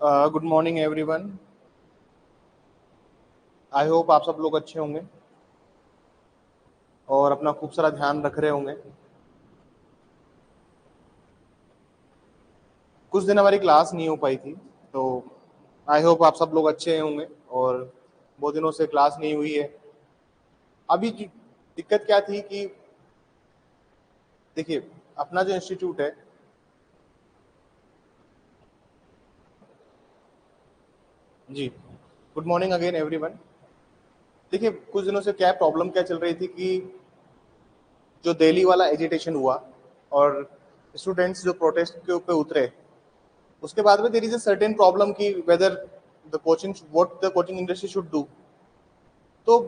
Good morning everyone. I hope आप सब लोग अच्छे होंगे और अपना खूब सारा ध्यान रख रहे होंगे। कुछ दिन हमारी क्लास नहीं हो पाई थी, तो आई होप आप सब लोग अच्छे होंगे। और बहुत दिनों से क्लास नहीं हुई है। अभी दिक्कत क्या थी कि देखिए, अपना जो इंस्टीट्यूट है, जी, गुड मॉर्निंग अगेन एवरीवन। देखिए, कुछ दिनों से क्या प्रॉब्लम क्या चल रही थी कि जो दिल्ली वाला एजिटेशन हुआ और स्टूडेंट्स जो प्रोटेस्ट के ऊपर उतरे, उसके बाद में there is a certain problem कि whether the coaching what the coaching industry should do. तो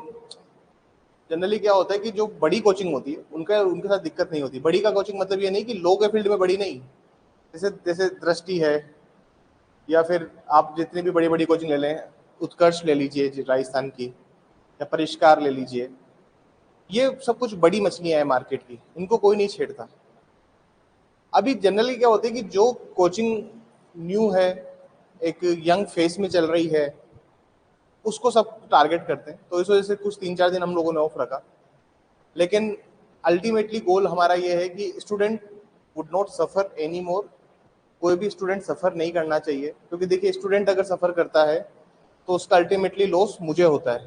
जनरली क्या होता है कि जो बड़ी कोचिंग होती है उनका उनके साथ दिक्कत नहीं होती। बड़ी का कोचिंग मतलब ये नहीं कि लो के फील्ड में बड़ी नहीं, जैसे जैसे दृष्टि है, या फिर आप जितनी भी बड़ी बड़ी कोचिंग ले लें, उत्कर्ष ले लीजिए राजस्थान की, या परिष्कार ले लीजिए, ये सब कुछ बड़ी मछलियां हैं मार्केट की, इनको कोई नहीं छेड़ता। अभी जनरली क्या होता है कि जो कोचिंग न्यू है, एक यंग फेस में चल रही है, उसको सब टारगेट करते हैं। तो इस वजह से कुछ 3-4 दिन हम लोगों ने ऑफ रखा। लेकिन अल्टीमेटली गोल हमारा ये है कि student would not suffer any more. कोई भी स्टूडेंट सफर नहीं करना चाहिए, क्योंकि देखिए, स्टूडेंट अगर सफर करता है तो उसका अल्टीमेटली लॉस मुझे होता है।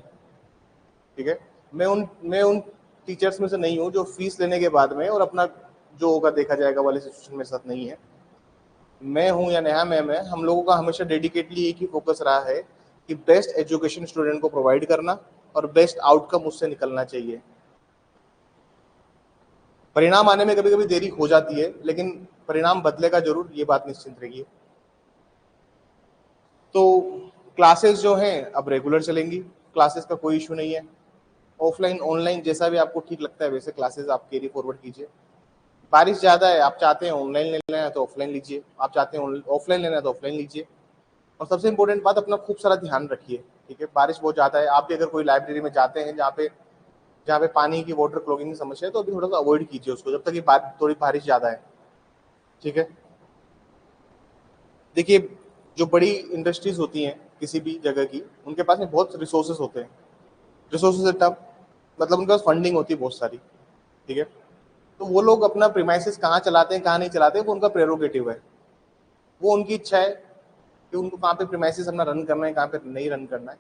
ठीक है, मैं उन टीचर्स में से नहीं हूँ जो फीस लेने के बाद में और अपना जो होगा देखा जाएगा वाले सिचुएशन मेरे साथ नहीं है। मैं हूँ या नेहा मैम है, हम लोगों का हमेशा डेडिकेटली एक ही फोकस रहा है कि बेस्ट एजुकेशन स्टूडेंट को प्रोवाइड करना और बेस्ट आउटकम उससे निकलना चाहिए। परिणाम आने में कभी कभी देरी हो जाती है, लेकिन परिणाम बदलेगा जरूर, ये बात निश्चिंत रहिए। तो क्लासेस जो हैं अब रेगुलर चलेंगी, क्लासेस का कोई इशू नहीं है। ऑफलाइन ऑनलाइन जैसा भी आपको ठीक लगता है वैसे क्लासेस आप कैरी फॉरवर्ड कीजिए। बारिश ज़्यादा है, आप चाहते हैं ऑनलाइन लेना है तो ऑफलाइन लीजिए, आप चाहते हैं ऑफलाइन लेना है तो ऑफलाइन लीजिए। और सबसे इंपॉर्टेंट बात, अपना खूब सारा ध्यान रखिए। ठीक है, बारिश बहुत ज़्यादा है, आप भी अगर कोई लाइब्रेरी में जाते हैं जहाँ पे पानी की वाटर क्लॉगिंग की समस्या है, तो अभी थोड़ा सा अवॉइड कीजिए उसको जब तक कि थोड़ी बारिश ज़्यादा है। ठीक है, देखिए, जो बड़ी इंडस्ट्रीज होती हैं किसी भी जगह की, उनके पास में बहुत रिसोर्सेज होते हैं। रिसोर्सेज मतलब उनके पास फंडिंग होती है बहुत सारी। ठीक है, तो वो लोग अपना प्रीमाइसेस कहाँ चलाते हैं कहाँ नहीं चलाते हैं वो उनका प्रेरोगेटिव है। वो उनकी इच्छा है कि उनको कहाँ पे प्रीमाइसेस अपना रन करना है, कहाँ पे नहीं रन करना है।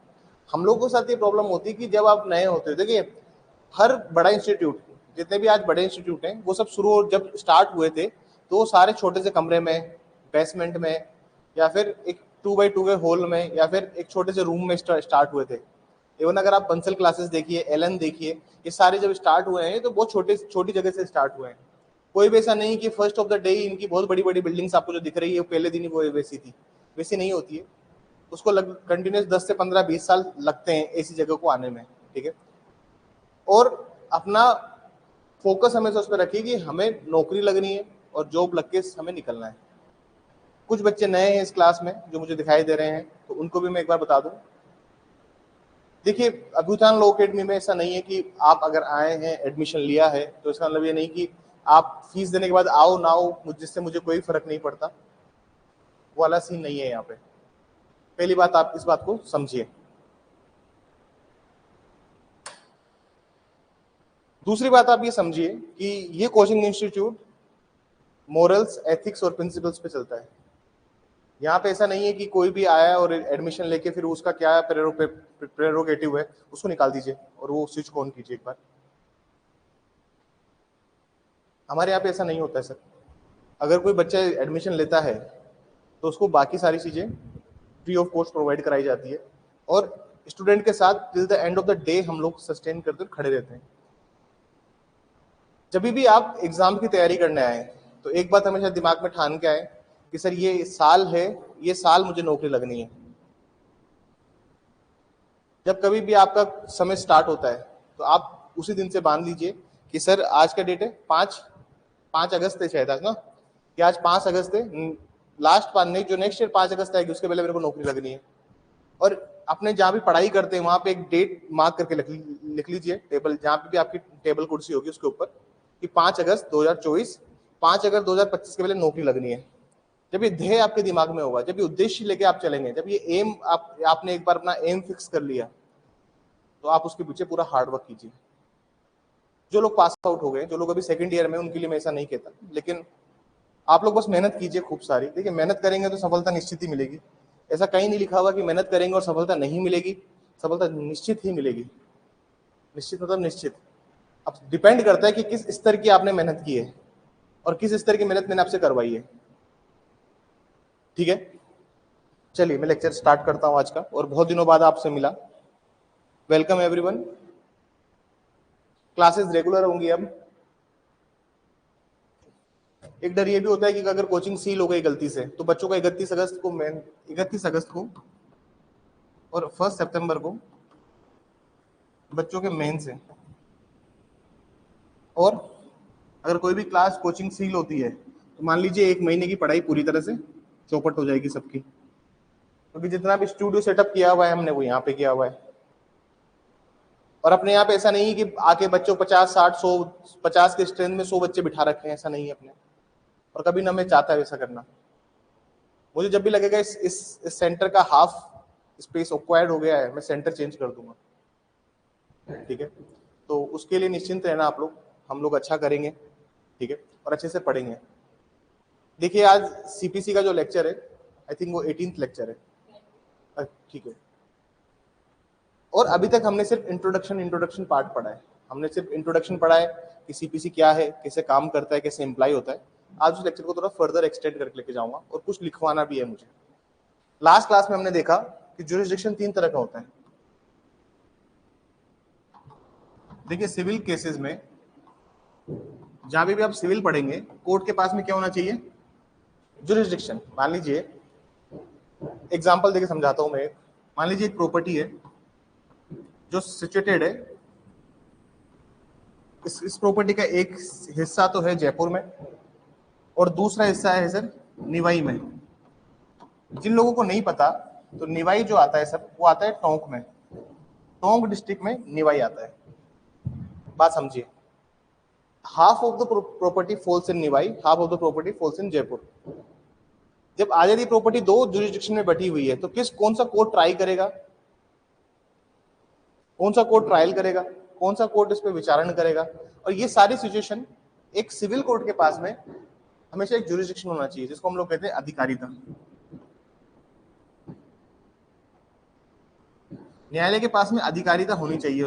हम लोगों के साथ ये प्रॉब्लम होती है कि जब आप नए होते हो, देखिए, हर बड़ा इंस्टीट्यूट, जितने भी आज बड़े इंस्टीट्यूट हैं, वो सब शुरू जब स्टार्ट हुए थे तो वो सारे छोटे से कमरे में, बेसमेंट में, या फिर एक 2x2 के हॉल में, या फिर एक छोटे से रूम में स्टार्ट हुए थे। इवन अगर आप बंसल क्लासेस देखिए, एलन देखिए, ये सारे जब स्टार्ट हुए हैं तो बहुत छोटी जगह से स्टार्ट हुए हैं। कोई भी ऐसा नहीं कि फर्स्ट ऑफ द डे इनकी बहुत बड़ी बड़ी बिल्डिंग्स आपको जो दिख रही है पहले दिन ही वो वैसी थी, वैसी नहीं होती है। उसको कंटिन्यूस 10 से 15-20 साल लगते हैं ऐसी जगह को आने में। ठीक है, और अपना फोकस हमेशा उस पर रखिए कि हमें नौकरी लगनी है और जॉब लग के हमें निकलना है। कुछ बच्चे नए हैं इस क्लास में जो मुझे दिखाई दे रहे हैं, तो उनको भी मैं एक बार बता दूं। देखिए, अभ्युत्थान लॉ अकेडमी में ऐसा नहीं है कि आप अगर आए हैं, एडमिशन लिया है, तो इसका मतलब ये नहीं कि आप फीस देने के बाद आओ ना आओ जिससे मुझे कोई फर्क नहीं पड़ता। वो वाला सीन नहीं है यहाँ पे। पहली बात, आप इस बात को समझिए। दूसरी बात आप ये समझिए कि ये कोचिंग इंस्टीट्यूट मोरल्स, एथिक्स और प्रिंसिपल्स पे चलता है। यहाँ पे ऐसा नहीं है कि कोई भी आया और एडमिशन लेके फिर उसका क्या प्रेरोगेटिव है उसको निकाल दीजिए और वो स्विच ऑन कीजिए एक बार। हमारे यहाँ पे ऐसा नहीं होता है सर। अगर कोई बच्चा एडमिशन लेता है तो उसको बाकी सारी चीज़ें फ्री ऑफ कॉस्ट प्रोवाइड कराई जाती है, और स्टूडेंट के साथ till the end of the day हम लोग सस्टेन करते हुए खड़े रहते हैं। जब भी आप एग्जाम की तैयारी करने आए तो एक बात हमेशा दिमाग में ठान के आए कि सर ये साल है, ये साल मुझे नौकरी लगनी है। जब कभी भी आपका समय स्टार्ट होता है तो आप उसी दिन से बांध लीजिए कि सर आज का डेट है 5 अगस्त है शायद आज ना, कि आज 5 अगस्त है, लास्ट 5 नहीं, जो नेक्स्ट ईयर 5 अगस्त आएगी उसके पहले मेरे को नौकरी लगनी है। और अपने जहाँ भी पढ़ाई करते हैं वहां पे एक डेट मार्क करके लिख लीजिए, टेबल जहाँ पे भी आपकी टेबल कुर्सी होगी उसके ऊपर, कि 5 अगस्त 2024, 5 अगस्त 2025 के पहले नौकरी लगनी है। जब ये ध्येय आपके दिमाग में होगा, जब ये उद्देश्य लेके आप चलेंगे, जब ये एम आपने एक बार अपना एम फिक्स कर लिया, तो आप उसके पीछे पूरा हार्ड वर्क कीजिए। जो लोग पास आउट हो गए, जो लोग अभी सेकंड ईयर में, उनके लिए मैं ऐसा नहीं कहता, लेकिन आप लोग बस मेहनत कीजिए खूब सारी। देखिए, मेहनत करेंगे तो सफलता निश्चित ही मिलेगी। ऐसा कहीं नहीं लिखा हुआ कि मेहनत करेंगे और सफलता नहीं मिलेगी। सफलता निश्चित ही मिलेगी। निश्चित मतलब निश्चित। अब डिपेंड करता है कि किस स्तर की आपने मेहनत की है और किस स्तर की मेहनत मैंने आपसे करवाई है। ठीक है, चलिए मैं लेक्चर स्टार्ट करता हूं आज का, और बहुत दिनों बाद आपसे मिला। Welcome everyone. क्लासेस रेगुलर होंगी अब। एक डर ये भी होता है कि अगर कोचिंग सील हो गई गलती से, तो बच्चों का 31 अगस्त को और 1 सितंबर को बच्चों के मेंस है। और अगर कोई भी क्लास कोचिंग सील होती है, तो मान लीजिए 1 महीने की पढ़ाई पूरी तरह से चौपट हो जाएगी सबकी, क्योंकि जितना भी स्टूडियो सेटअप किया हुआ है हमने, वो यहाँ पे किया हुआ है। और अपने यहाँ पे ऐसा नहीं है कि आके बच्चों 50, 60, 100, 50 के स्ट्रेंथ में 100 बच्चे बिठा रखे हैं, ऐसा नहीं है अपने। और कभी ना मैं चाहता है वैसा करना। मुझे जब भी लगेगा इस सेंटर का हाफ स्पेस ऑक्वायर्ड हो गया है, मैं सेंटर चेंज कर दूंगा। ठीक है, तो उसके लिए निश्चिंत रहना आप लोग, हम लोग अच्छा करेंगे। ठीक है, और अच्छे से पढ़ेंगे। देखिए, आज सीपीसी का जो लेक्चर है, आई थिंक वो 18th लेक्चर है। ठीक है, और अभी तक हमने सिर्फ इंट्रोडक्शन पार्ट पढ़ा है। हमने सिर्फ इंट्रोडक्शन पढ़ा है कि सीपीसी क्या है, कैसे काम करता है, कैसे एम्प्लॉय होता है। आज उस लेक्चर को थोड़ा फर्दर एक्सटेंड करके लेके जाऊंगा, और कुछ लिखवाना भी है मुझे। लास्ट क्लास में हमने देखा कि जुरिस्डिक्शन 3 तरह का होता है। देखिए, सिविल केसेस में जहां भी आप सिविल पढ़ेंगे, कोर्ट के पास में क्या होना चाहिए? जुरिस्डिक्शन। मान लीजिए, एग्जाम्पल देके समझाता हूं मैं। मान लीजिए एक प्रॉपर्टी है जो सिचुएटेड है, इस प्रॉपर्टी का एक हिस्सा तो है जयपुर में, और दूसरा हिस्सा है सर निवाई में। जिन लोगों को नहीं पता, तो निवाई जो आता है सर, वो आता है टोंक में। टोंक डिस्ट्रिक्ट में निवाई आता है। बात समझिए, half of the property falls in Niwai, half of the property falls in Jaipur. जब आजादी प्रॉपर्टी 2 जुरिस्डिक्शन में बटी हुई है, तो कौन सा कोर्ट ट्राई करेगा? कौन सा कोर्ट ट्रायल करेगा? कौन सा कोर्ट इस पर विचारण करेगा? और ये सारी सिचुएशन एक सिविल कोर्ट के पास में हमेशा एक जुरिस्डिक्शन होना चाहिए, जिसको हम लोग कहते हैं अधिकारिता। न्यायालय के पास में अधिकारिता होनी चाहिए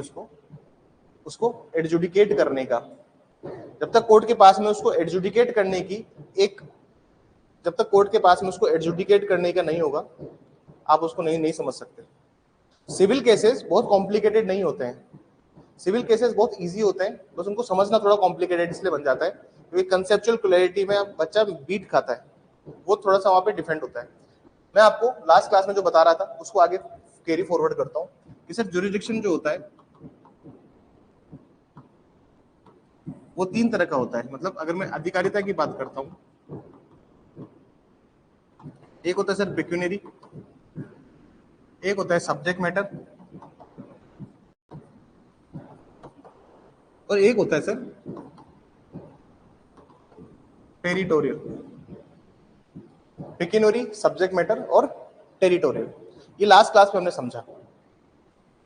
उसको एडजुडिकेट करने का। जब तक कोर्ट के पास में उसको एडजुडिकेट करने की जब तक कोर्ट के पास में उसको एडजुडिकेट करने का नहीं होगा, आप उसको नहीं समझ सकते। सिविल केसेस बहुत कॉम्प्लिकेटेड नहीं होते हैं। सिविल केसेस बहुत इजी होते हैं, बस उनको समझना थोड़ा कॉम्प्लिकेटेड इसलिए बन जाता है क्योंकि कंसेप्चुअल क्लैरिटी में बच्चा बीट खाता है, वो थोड़ा सा वहां पे डिफरेंट होता है। मैं आपको लास्ट क्लास में जो बता रहा था उसको आगे कैरी फॉरवर्ड करता हूँ कि सर जुरिस्डिक्शन जो होता है वो 3 तरह का होता है। मतलब अगर मैं अधिकारिता की बात करता हूँ, एक होता है सर पेक्यूनरी, एक होता है सब्जेक्ट मैटर, और एक होता है sir territorial. Pecuniary, subject matter और टेरिटोरियल, ये लास्ट क्लास में हमने समझा।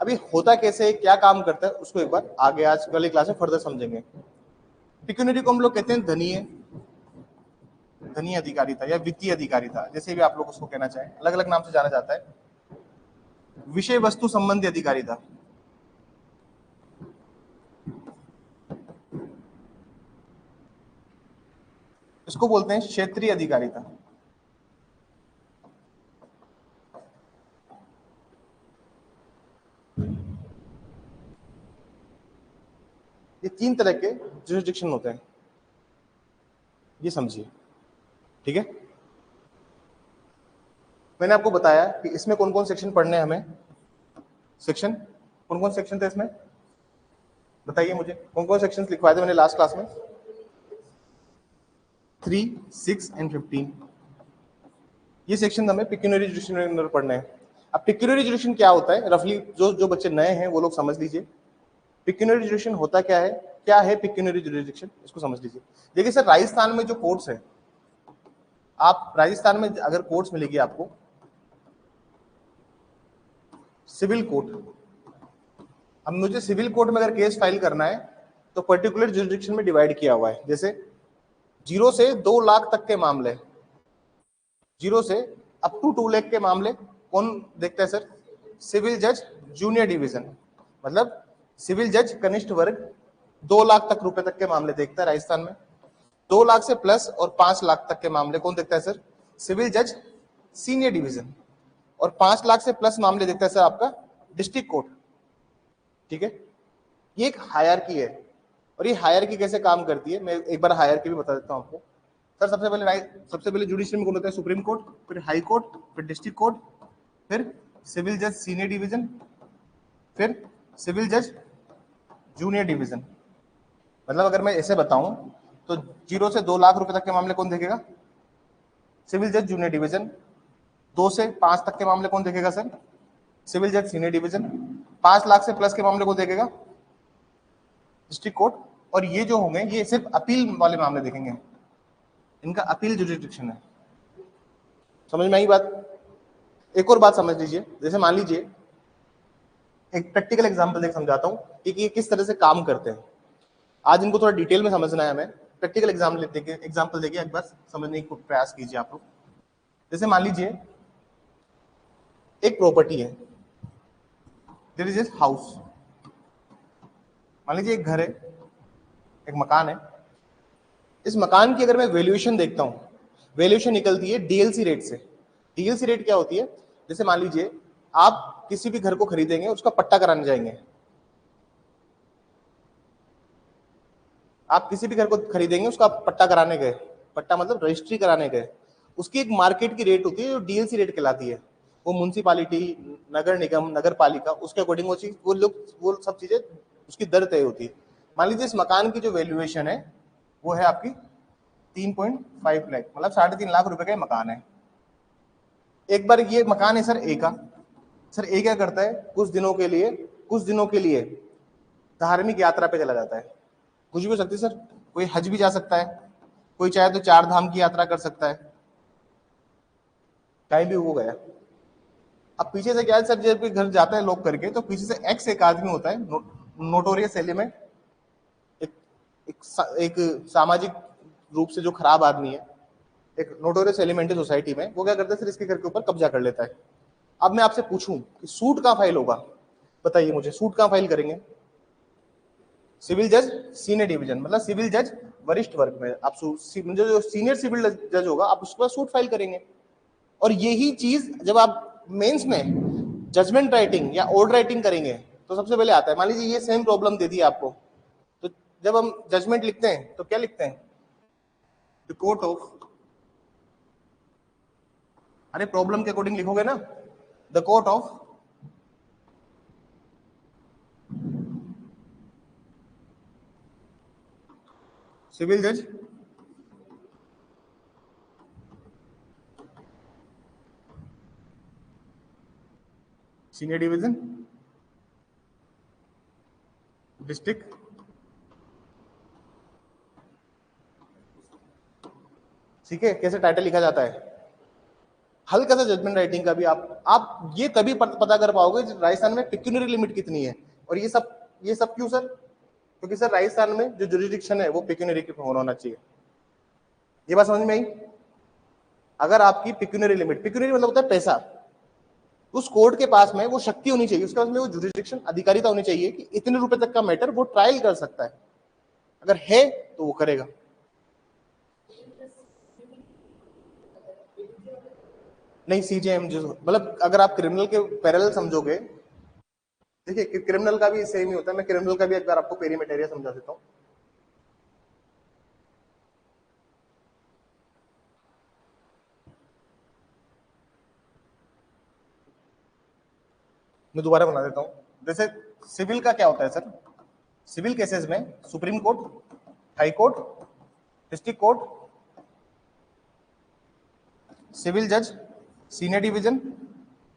अभी होता कैसे है, क्या काम करता है, उसको एक बार आगे आज वाली क्लास में फर्दर समझेंगे। पेक्यूनरी को हम लोग कहते हैं धनीय अधिकारिता या वित्तीय अधिकारिता, जैसे भी आप लोग उसको कहना चाहें, अलग अलग नाम से जाना जाता है। विषय वस्तु संबंधी अधिकारिता, इसको बोलते हैं क्षेत्रीय अधिकारिता। ये 3 तरह के जुरिस्डिक्शन होते हैं, ये समझिए। ठीक है, मैंने आपको बताया कि इसमें कौन कौन सेक्शन पढ़ने हैं हमें। सेक्शन कौन कौन सेक्शन थे इसमें, बताइए मुझे। कौन कौन सेक्शन लिखवाए थे मैंने लास्ट क्लास में? 3, 6 एंड 15। ये सेक्शन हमें पेक्यूनरी जुरिस्डिक्शन के अंदर पढ़ने हैं। अब पेक्यूनरी जुरिस्डिक्शन क्या होता है, रफली जो बच्चे नए हैं वो लोग समझ लीजिए। पेक्यूनरी जुरिस्डिक्शन होता क्या है पेक्यूनरी जुरिस्डिक्शन, इसको समझ लीजिए। देखिए सर, राजस्थान में जो कोर्ट्स है, आप राजस्थान में अगर कोर्ट्स मिलेगी आपको सिविल कोर्ट, अब मुझे सिविल कोर्ट में अगर केस फाइल करना है तो पर्टिकुलर जुरिडिक्शन में डिवाइड किया हुआ है। जैसे 0 से 2 लाख तक के मामले, 0 से अप टू 2 लाख के मामले कौन देखता है सर? सिविल जज जूनियर डिवीजन, मतलब सिविल जज कनिष्ठ वर्ग 2 लाख तक रुपए तक के मामले देखता है राजस्थान में। 2 लाख से प्लस और 5 लाख तक के मामले कौन देखता है सर? सिविल जज सीनियर डिवीजन। और 5 लाख से प्लस मामले देखता है सर आपका डिस्ट्रिक्ट कोर्ट। ठीक है, ये एक हायरार्की है। और ये हायरार्की कैसे काम करती है मैं एक बार हायरार्की भी बता देता हूं आपको। सर सबसे पहले जुडिशरी में कौन होता है? सुप्रीम कोर्ट, फिर हाई कोर्ट, फिर डिस्ट्रिक्ट कोर्ट, फिर सिविल जज सीनियर डिवीजन, फिर सिविल जज जूनियर डिवीजन। मतलब अगर मैं ऐसे बताऊं तो 0 से 2 लाख रुपए तक के मामले कौन देखेगा? सिविल जज जूनियर डिवीजन। 2 से 5 तक के मामले कौन देखेगा सर? सिविल जज सीनियर डिवीजन। 5 लाख से प्लस के मामले को देखेगा डिस्ट्रिक्ट कोर्ट। और ये जो होंगे ये सिर्फ अपील वाले मामले देखेंगे, इनका अपील जुरिडिक्शन है। समझ में आई बात? एक और बात समझ लीजिए, जैसे मान लीजिए एक प्रैक्टिकल एग्जांपल देकर समझाता हूं कि ये किस तरह से काम करते हैं। आज इनको थोड़ा डिटेल में समझना है हमें। प्रैक्टिकल एग्जांपल देखिए एक बार समझने की प्रयास कीजिए आप लोग। जैसे मान लीजिए एक प्रॉपर्टी है, देयर इज ए हाउस। मान लीजिए एक घर है, एक मकान है। इस मकान की अगर मैं वैल्यूएशन देखता हूं, वैल्यूएशन निकलती है डीएलसी रेट से। डीएलसी रेट क्या होती है? जैसे मान लीजिए आप किसी भी घर को खरीदेंगे, उसका पट्टा कराने जाएंगे। आप किसी भी घर को खरीदेंगे, उसका पट्टा कराने गए, पट्टा मतलब रजिस्ट्री कराने गए, उसकी एक मार्केट की रेट होती है जो डीएलसी रेट कहलाती है। वो म्युनिसिपालिटी, नगर निगम, नगर पालिका, उसके अकॉर्डिंग वो चीज वो सब चीजें उसकी दर तय होती है। मान लीजिए इस मकान की जो वैल्यूएशन है वो है आपकी 3.5 लाख, मतलब 3.5 लाख रुपए का मकान है। एक बार ये मकान है सर ए का। सर ए क्या करता है? कुछ दिनों के लिए धार्मिक यात्रा पे चला जाता है। कुछ भी हो सकती है सर, कोई हज भी जा सकता है, कोई चाहे तो 4 धाम की यात्रा कर सकता है, कहीं भी वो गया। अब पीछे से क्या है सर, जब कोई घर जाता है लॉक करके तो पीछे से एक्स एक आदमी होता है, नोटोरियस एलिमेंट, एक सामाजिक रूप से जो खराब आदमी है, एक नोटोरियस एलिमेंट है सोसाइटी में। वो क्या करता है सर, इसके घर के ऊपर कब्जा कर लेता है। अब मैं आपसे पूछूं कि सूट कहां फाइल होगा? बताइए मुझे, सूट कहां फाइल करेंगे? सिविल जज सीनियर डिवीजन, मतलब सिविल जज वरिष्ठ वर्ग में। आप जो सीनियर सिविल जज होगा आप उसके पास सूट फाइल करेंगे। और यही चीज जब आप मेंस में जजमेंट राइटिंग या ऑर्डर राइटिंग करेंगे तो सबसे पहले आता है। मान लीजिए ये सेम प्रॉब्लम दे दी आपको, तो जब हम जजमेंट लिखते हैं तो क्या लिखते हैं? द कोर्ट ऑफ, अरे प्रॉब्लम के अकॉर्डिंग लिखोगे ना, द कोर्ट ऑफ सिविल जज सीनियर डिवीजन डिस्ट्रिक्ट। ठीक है, कैसे टाइटल लिखा जाता है? हल्का सा जजमेंट राइटिंग का भी आप ये तभी पता कर पाओगे राजस्थान में पिक्यूनरी लिमिट कितनी है। और ये सब क्यों सर? क्योंकि सर राजस्थान में जो जुरिडिक्शन है वो पिक्यूनरी के होना चाहिए। ये बात समझ में आई? अगर आपकी पिक्यूनरी लिमिट, पिक्यूनरी मतलब होता है पैसा, उस कोर्ट के पास में वो शक्ति होनी चाहिए, उसके पास में वो जुरिडिक्शन अधिकारिता होनी चाहिए कि इतने रुपए तक का मैटर वो ट्रायल कर सकता है। अगर है तो वो करेगा। नहीं, सीजेएम जो मतलब अगर आप क्रिमिनल के पैरेलल समझोगे, देखिए क्रिमिनल का भी सेम ही होता है। मैं क्रिमिनल का भी एक बार आपको पेरीमेटेरिया समझा देता हूँ। मैं दोबारा बना देता हूँ। जैसे सिविल का क्या होता है सर? सिविल केसेस में supreme court, high court, district court, civil जज सीनियर डिवीजन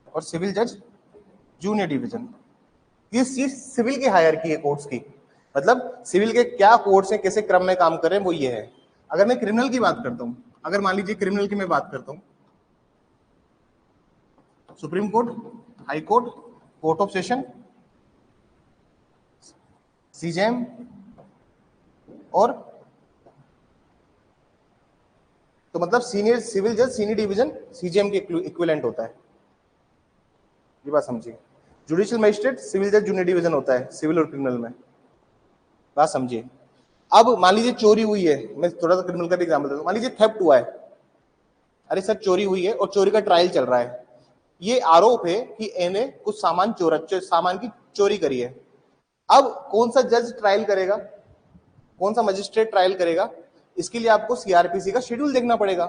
और सिविल जज जूनियर डिवीजन। ये सिविल की हायरार्की है कोर्ट्स की। मतलब सिविल के क्या कोर्ट्स हैं, कैसे क्रम में काम कर रहे हैं, वो ये है। अगर मैं क्रिमिनल की बात करता हूँ, अगर मान लीजिए क्रिमिनल की मैं बात करता हूं, supreme court, high court, court of session, CJM और तो मतलब सीनियर सिविल जज सीनियर डिवीजन सीजेएम के इक्विवेलेंट होता है, ये बात समझिए। जुडिशियल मजिस्ट्रेट सिविल जज जूनियर डिवीजन होता है सिविल और क्रिमिनल में, बात समझिए। अब मान लीजिए चोरी हुई है, मैं थोड़ा सा क्रिमिनल का भी एग्जांपल देता हूं, मान लीजिए थेफ्ट हुआ है, अरे सर चोरी हुई है और चोरी का ट्रायल चल रहा है, ये आरोप है कि इन्हें कुछ सामान की चोरी करी है। अब कौन सा जज ट्रायल करेगा, कौन सा मजिस्ट्रेट ट्रायल करेगा, इसके लिए आपको सीआरपीसी का शेड्यूल देखना पड़ेगा।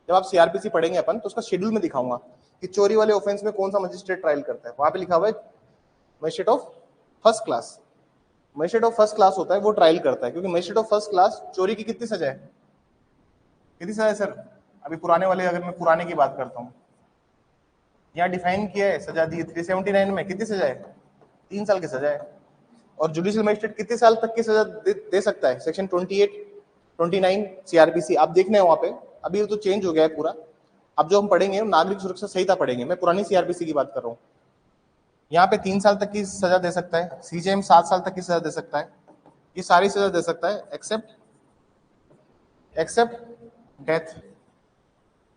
जब आप सीआरपीसी पढ़ेंगे अपन तो उसका शेड्यूल में दिखाऊंगा कि चोरी वाले ऑफेंस में कौन सा मजिस्ट्रेट ट्रायल करता है। वहां पे लिखा हुआ है magistrate of first class, magistrate of first class होता है वो ट्रायल करता है, क्योंकि मजिस्ट्रेट ऑफ फर्स्ट क्लास चोरी की कितनी सजा है, कितनी सजा है सर? अभी पुराने वाले, अगर मैं पुराने की बात करता हूँ, यहाँ डिफाइन किया है सजा दी 379 में, कितनी सजा है? 3 साल की सजा है। और जुडिशियल मजिस्ट्रेट कितने साल तक की सजा दे सकता है? सेक्शन 28 29 सीआरपीसी आप देखने हैं वहां पे, अभी तो चेंज हो गया है पूरा। अब जो हम पढ़ेंगे नागरिक सुरक्षा संहिता पढ़ेंगे, मैं पुरानी सीआरपीसी की बात कर रहा हूँ। यहाँ पे 3 साल तक की सजा दे सकता है, सीजेएम 7 साल तक की सजा दे सकता है, ये सारी सजा दे सकता है एक्सेप्ट डेथ।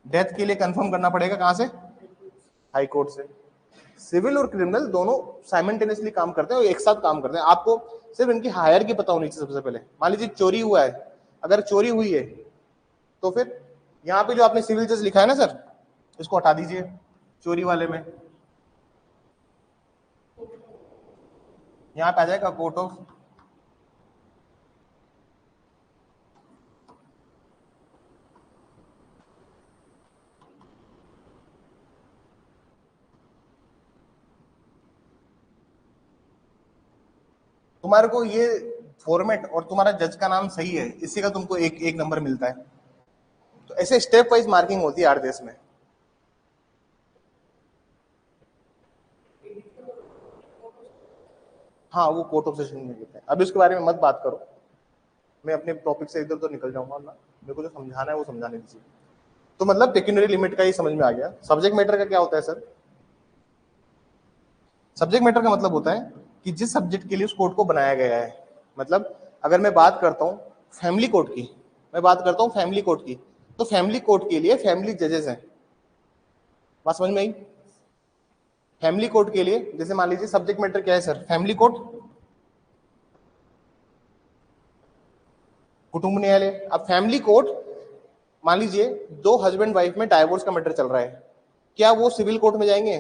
डेथ के लिए कंफर्म करना पड़ेगा कहां से? हाई कोर्ट से। सिविल और क्रिमिनल दोनों साइमल्टेनियसली काम करते हैं और एक साथ काम करते हैं। आपको सिर्फ इनकी हायर की पता होनी चाहिए सबसे पहले। मान लीजिए चोरी हुआ है, अगर चोरी हुई है तो फिर यहाँ पे जो आपने सिविल जज लिखा है ना सर, इसको हटा दीजिए चोरी वाले में, यहाँ पे आ जाएगा कोर्ट ऑफ तुम्हारे को ये फॉर्मेट और तुम्हारा जज का नाम सही है, इसी का तुमको एक नंबर मिलता है। तो ऐसे स्टेप वाइज मार्किंग होती है आरडीएस में। हाँ वो कोर्ट ऑफ सेशन में लिखा है, अभी उसके बारे में मत बात करो, मैं अपने टॉपिक से इधर तो निकल जाऊंगा ना, मेरे को जो समझाना है वो समझाने दीजिए। तो मतलब पेक्यूनियरी लिमिट का ही समझ में आ गया। सब्जेक्ट मैटर का क्या होता है सर? सब्जेक्ट मैटर का मतलब होता है कि जिस सब्जेक्ट के लिए उस कोर्ट को बनाया गया है। मतलब अगर मैं बात करता हूँ फैमिली कोर्ट की, मैं बात करता हूँ फैमिली कोर्ट की, तो फैमिली कोर्ट के लिए फैमिली जजेस हैं, बात समझ में आई? फैमिली कोर्ट के लिए जैसे मान लीजिए सब्जेक्ट मैटर क्या है सर? फैमिली कोर्ट, कुटुंब न्यायालय। अब फैमिली कोर्ट, मान लीजिए दो हस्बैंड वाइफ में डाइवोर्स का मैटर चल रहा है, क्या वो सिविल कोर्ट में जाएंगे?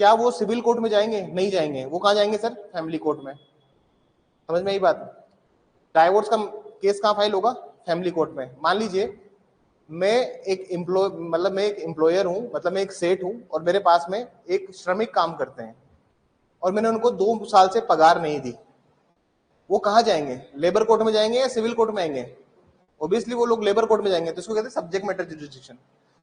क्या वो सिविल कोर्ट में जाएंगे? नहीं जाएंगे, वो कहाँ जाएंगे सर? फैमिली कोर्ट में। समझ में आई बात? डाइवोर्स का केस कहाँ फाइल होगा? फैमिली कोर्ट में। मान लीजिए मैं एक मैं एक एम्प्लॉयर हूं, मतलब मैं एक सेठ हूं और मेरे पास में एक श्रमिक काम करते हैं और मैंने उनको 2 साल से पगार नहीं दी, वो कहाँ जाएंगे? लेबर कोर्ट में जाएंगे या सिविल कोर्ट में आएंगे? ऑब्वियसली वो लोग लेबर कोर्ट में जाएंगे। तो इसको कहते हैं सब्जेक्ट मैटर जुरिसडिक्शन।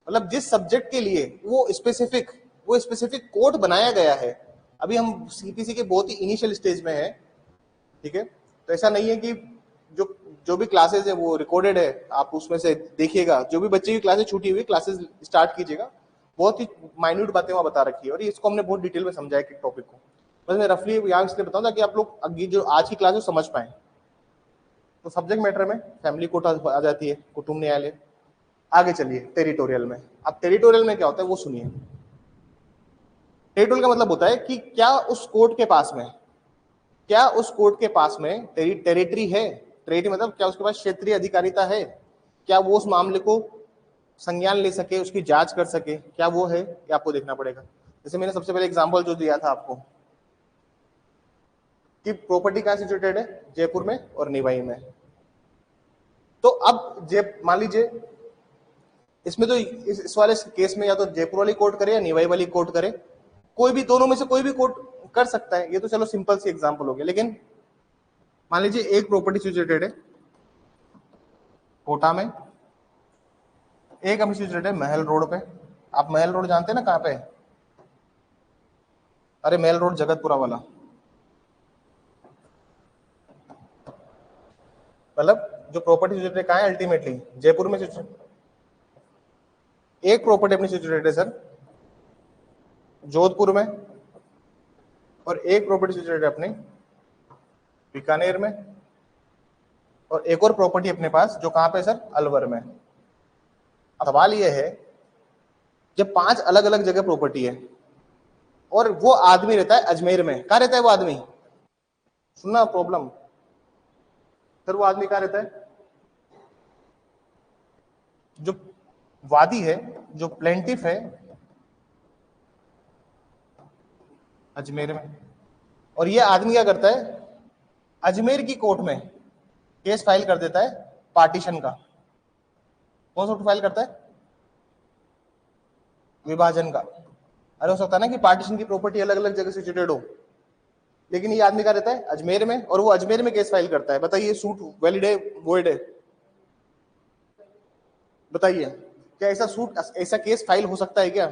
मतलब जिस सब्जेक्ट के लिए वो स्पेसिफिक कोर्ट बनाया गया है। अभी हम सीपीसी के बहुत ही इनिशियल स्टेज में है, ठीक है? तो ऐसा नहीं है कि जो जो भी क्लासेस है वो रिकॉर्डेड है, आप उसमें से देखिएगा, जो भी बच्चे की क्लासेस छूटी हुई क्लासेस स्टार्ट कीजिएगा, बहुत ही माइन्यूट बातें वहां बता रखी है और इसको हमने बहुत डिटेल में समझा है कि टॉपिक को। बस मैं रफली यहाँ इसलिए बताऊं ताकि आप लोग अभी जो आज की क्लास है समझ पाए। तो सब्जेक्ट मैटर में फैमिली कोर्ट आ जाती है, कुटुंब न्यायालय। आगे चलिए टेरिटोरियल में। अब टेरिटोरियल में क्या होता है वो सुनिए। टेरिटोरियल का मतलब होता है कि क्या उस कोर्ट के पास में टेरिटरी है। टेरिटरी मतलब क्या उसके पास क्षेत्रीय अधिकारिता है, क्या वो उस मामले को संज्ञान ले सके, उसकी जांच कर सके, क्या वो है, ये आपको देखना पड़ेगा। जैसे मैंने सबसे पहले एग्जांपल जो दिया था आपको कि प्रॉपर्टी कहाँ सिचुएटेड है, जयपुर में और निवाई में। तो अब मान लीजिए इसमें तो इस वाले केस में या तो जयपुर वाली कोर्ट करे या निवाई वाली कोर्ट करे, कोई भी दोनों में से कोई भी कोर्ट कर सकता है। ये तो चलो सिंपल सी एग्जांपल हो गया। लेकिन मान लीजिए एक प्रॉपर्टी सिचुएटेड है कोटा में, एक अभी सिचुएटेड है महल रोड पे। आप महल रोड जानते हैं ना कहाँ पे है? अरे महल रोड जगतपुरा वाला, मतलब जो प्रॉपर्टी सिचुएटेड कहाँ है अल्टीमेटली? जयपुर में सिचुएटेड। एक प्रॉपर्टी अपनी सिचुएटेड है सर जोधपुर में, और एक प्रॉपर्टी सिचुएटेड अपने बीकानेर में, और एक और प्रॉपर्टी अपने पास जो कहाँ पे सर? अलवर में। सवाल ये है, जब 5 अलग अलग जगह प्रॉपर्टी है और वो आदमी रहता है अजमेर में, कहाँ रहता है वो आदमी? सुनना प्रॉब्लम सर, वो आदमी कहाँ रहता है? जो वादी है, जो प्लेंटिफ है, अजमेर में। और ये आदमी क्या करता है? अजमेर की कोर्ट में केस फाइल कर देता है पार्टीशन का। कौन सा फाइल करता है? विभाजन का। अरे हो सकता है ना कि पार्टीशन की प्रॉपर्टी अलग अलग जगह सिचुएटेड हो, लेकिन ये आदमी कहाँ रहता है? अजमेर में, और वो अजमेर में केस फाइल करता है। बताइए सूट वैलिड है वॉइड है? बताइए, क्या ऐसा सूट, ऐसा केस फाइल हो सकता है क्या?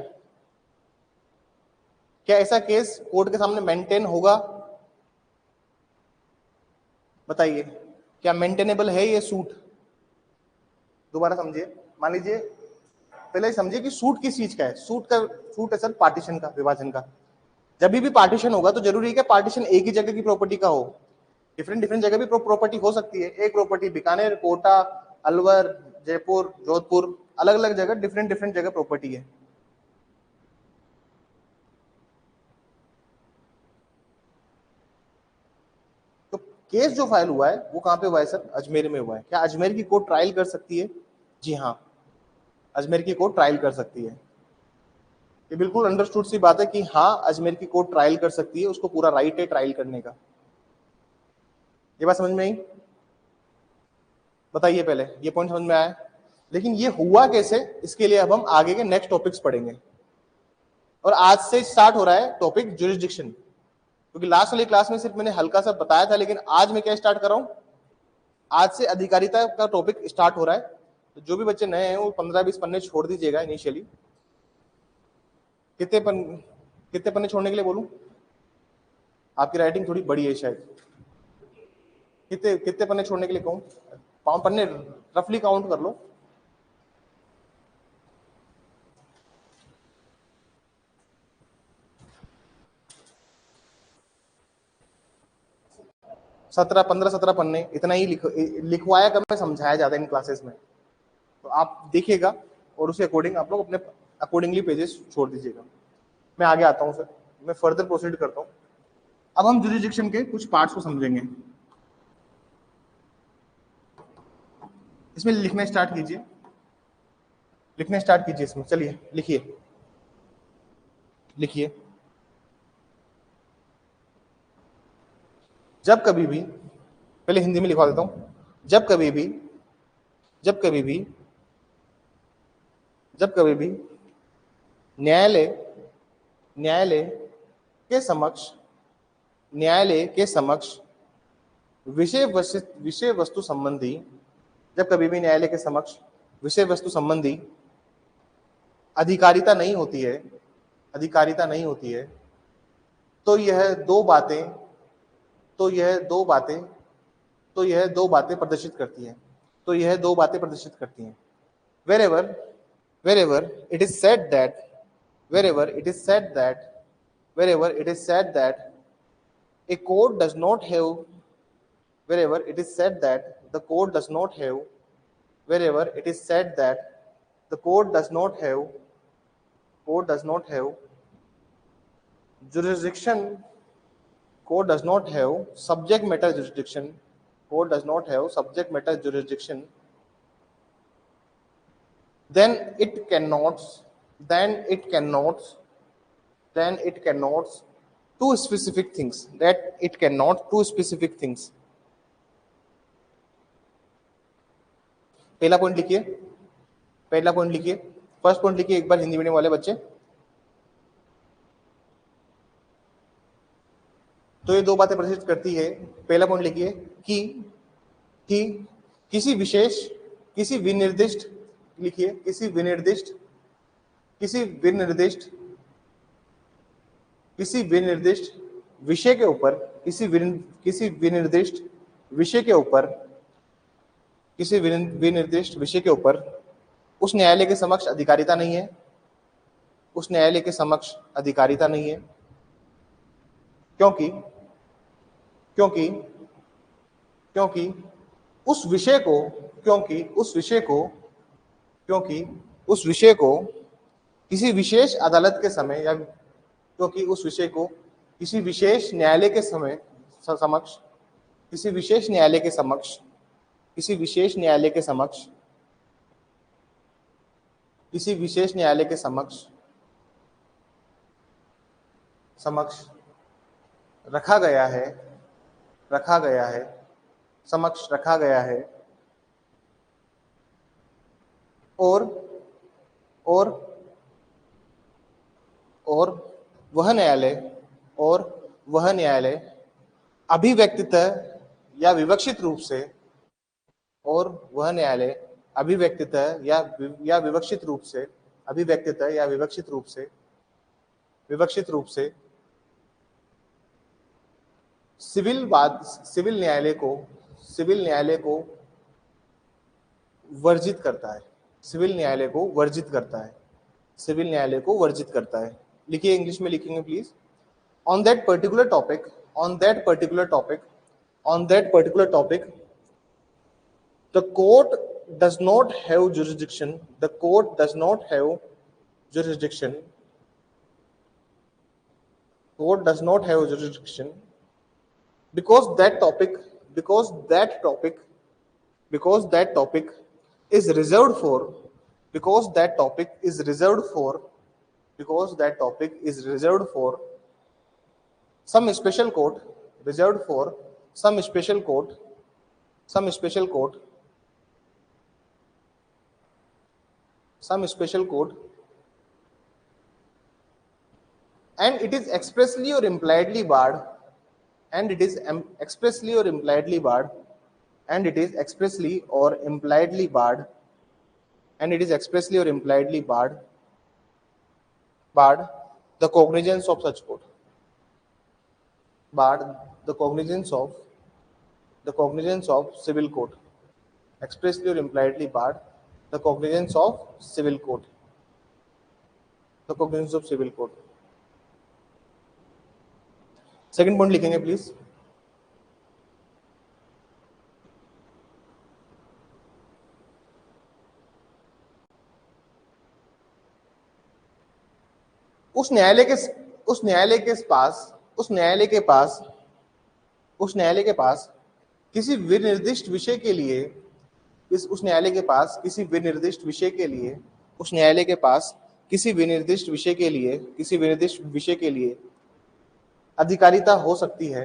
क्या ऐसा केस कोर्ट के सामने मेंटेन होगा? बताइए, क्या मेंटेनेबल है ये सूट? दोबारा समझिए, मान लीजिए, पहले समझिए कि सूट किस चीज का है। सूट है सर पार्टीशन का, विभाजन का। जब भी पार्टीशन होगा तो जरूरी है कि पार्टीशन एक ही जगह की प्रॉपर्टी का हो? डिफरेंट डिफरेंट जगह भी प्रॉपर्टी हो सकती है। एक प्रॉपर्टी बीकानेर, कोटा, अलवर, जयपुर, जोधपुर, अलग अलग जगह डिफरेंट डिफरेंट जगह प्रॉपर्टी है। तो केस जो फाइल हुआ है वो कहां पे हुआ है सर? अजमेर में हुआ है। क्या अजमेर की कोर्ट ट्रायल कर सकती है? जी हाँ, अजमेर की कोर्ट ट्रायल कर सकती है। ये बिल्कुल अंडरस्टूड सी बात है कि हाँ, अजमेर की कोर्ट ट्रायल कर सकती है, उसको पूरा राइट है ट्रायल करने का। ये बात समझ में आई? बताइए, पहले ये पॉइंट समझ में आया? लेकिन ये हुआ कैसे, इसके लिए अब हम आगे के नेक्स्ट टॉपिक्स पढ़ेंगे। और आज से स्टार्ट हो रहा है टॉपिक ज्यूरिसडिक्शन, क्योंकि लास्ट वाली क्लास में सिर्फ मैंने हल्का सा बताया था, लेकिन आज मैं क्या स्टार्ट कर रहा हूं? आज से अधिकारिता का टॉपिक स्टार्ट हो रहा है। तो जो भी बच्चे नए हैं वो 15-20 पन्ने छोड़ दीजिएगा इनिशियली। कितने पन्ने छोड़ने के लिए बोलूं? आपकी राइटिंग थोड़ी बड़ी है शायद। कितने कितने पन्ने छोड़ने के लिए कहूं? 5 पन्ने रफली काउंट कर लो। सत्रह 15-17 पन्ने, इतना ही लिखवाया कम है, समझाया ज्यादा इन क्लासेस में। तो आप देखिएगा और उसके अकॉर्डिंग आप लोग अपने अकॉर्डिंगली पेजेस छोड़ दीजिएगा। मैं आगे आता हूं सर, मैं फर्दर प्रोसीड करता हूं। अब हम ज्यूरिसडिक्शन के कुछ पार्ट्स को समझेंगे। इसमें लिखना स्टार्ट कीजिए, लिखने स्टार्ट कीजिए इसमें। चलिए लिखिए, लिखिए। जब कभी भी, पहले हिंदी में लिखवा देता हूं। जब कभी भी, जब कभी भी, जब कभी भी न्यायालय न्यायालय के समक्ष न्यायालय के समक्ष विषय वस्तु संबंधी, जब कभी भी न्यायालय के समक्ष विषय वस्तु संबंधी अधिकारिता नहीं होती है, अधिकारिता नहीं होती है, तो यह दो बातें तो यह दो बातें तो यह दो बातें प्रदर्शित करती हैं। तो यह दो बातें प्रदर्शित करती हैं। wherever wherever it is said that wherever it is said that wherever it is said that a court does not have wherever it is said that the court does not have wherever it is said that the court does not have jurisdiction, court does not have subject matter jurisdiction, court does not have subject matter jurisdiction, then it cannot two specific things, that it cannot two specific things. पहला point लिखिए, पहला point लिखिए, first point लिखिए एक बार, Hindi medium वाले बच्चे। तो ये दो बातें प्रदर्शित करती है। पहला पॉइंट लिखिए कि किसी विशेष, किसी विनिर्दिष्ट, लिखिए किसी विनिर्दिष्ट विषय के ऊपर, किसी विनिर्दिष्ट विषय के ऊपर किसी विनिर्दिष्ट विषय के ऊपर उस न्यायालय के समक्ष अधिकारिता नहीं है, उस न्यायालय के समक्ष अधिकारिता नहीं है, क्योंकि क्योंकि क्योंकि उस विषय को क्योंकि उस विषय को क्योंकि उस विषय को किसी विशेष अदालत के समय या क्योंकि उस विषय को किसी विशेष न्यायालय के समक्ष किसी विशेष न्यायालय के समक्ष किसी विशेष न्यायालय के समक्ष किसी विशेष न्यायालय के समक्ष समक्ष रखा गया है समक्ष रखा गया है और और और वह न्यायालय अभिव्यक्तितः या विवक्षित रूप से और वह न्यायालय अभिव्यक्तितः या विवक्षित रूप से अभिव्यक्तितः या विवक्षित रूप से सिविल न्यायालय को वर्जित करता है, सिविल न्यायालय को वर्जित करता है, सिविल न्यायालय को वर्जित करता है। लिखिए, इंग्लिश में लिखेंगे please. On that particular topic the court does not have jurisdiction because that topic is reserved for some special court and it is expressly or impliedly barred the cognizance of such court, civil court, expressly or impliedly barred the cognizance of civil court, second point लिखेंगे please. उस न्यायालय के पास किसी विनिर्दिष्ट विषय के लिए अधिकारिता हो सकती है,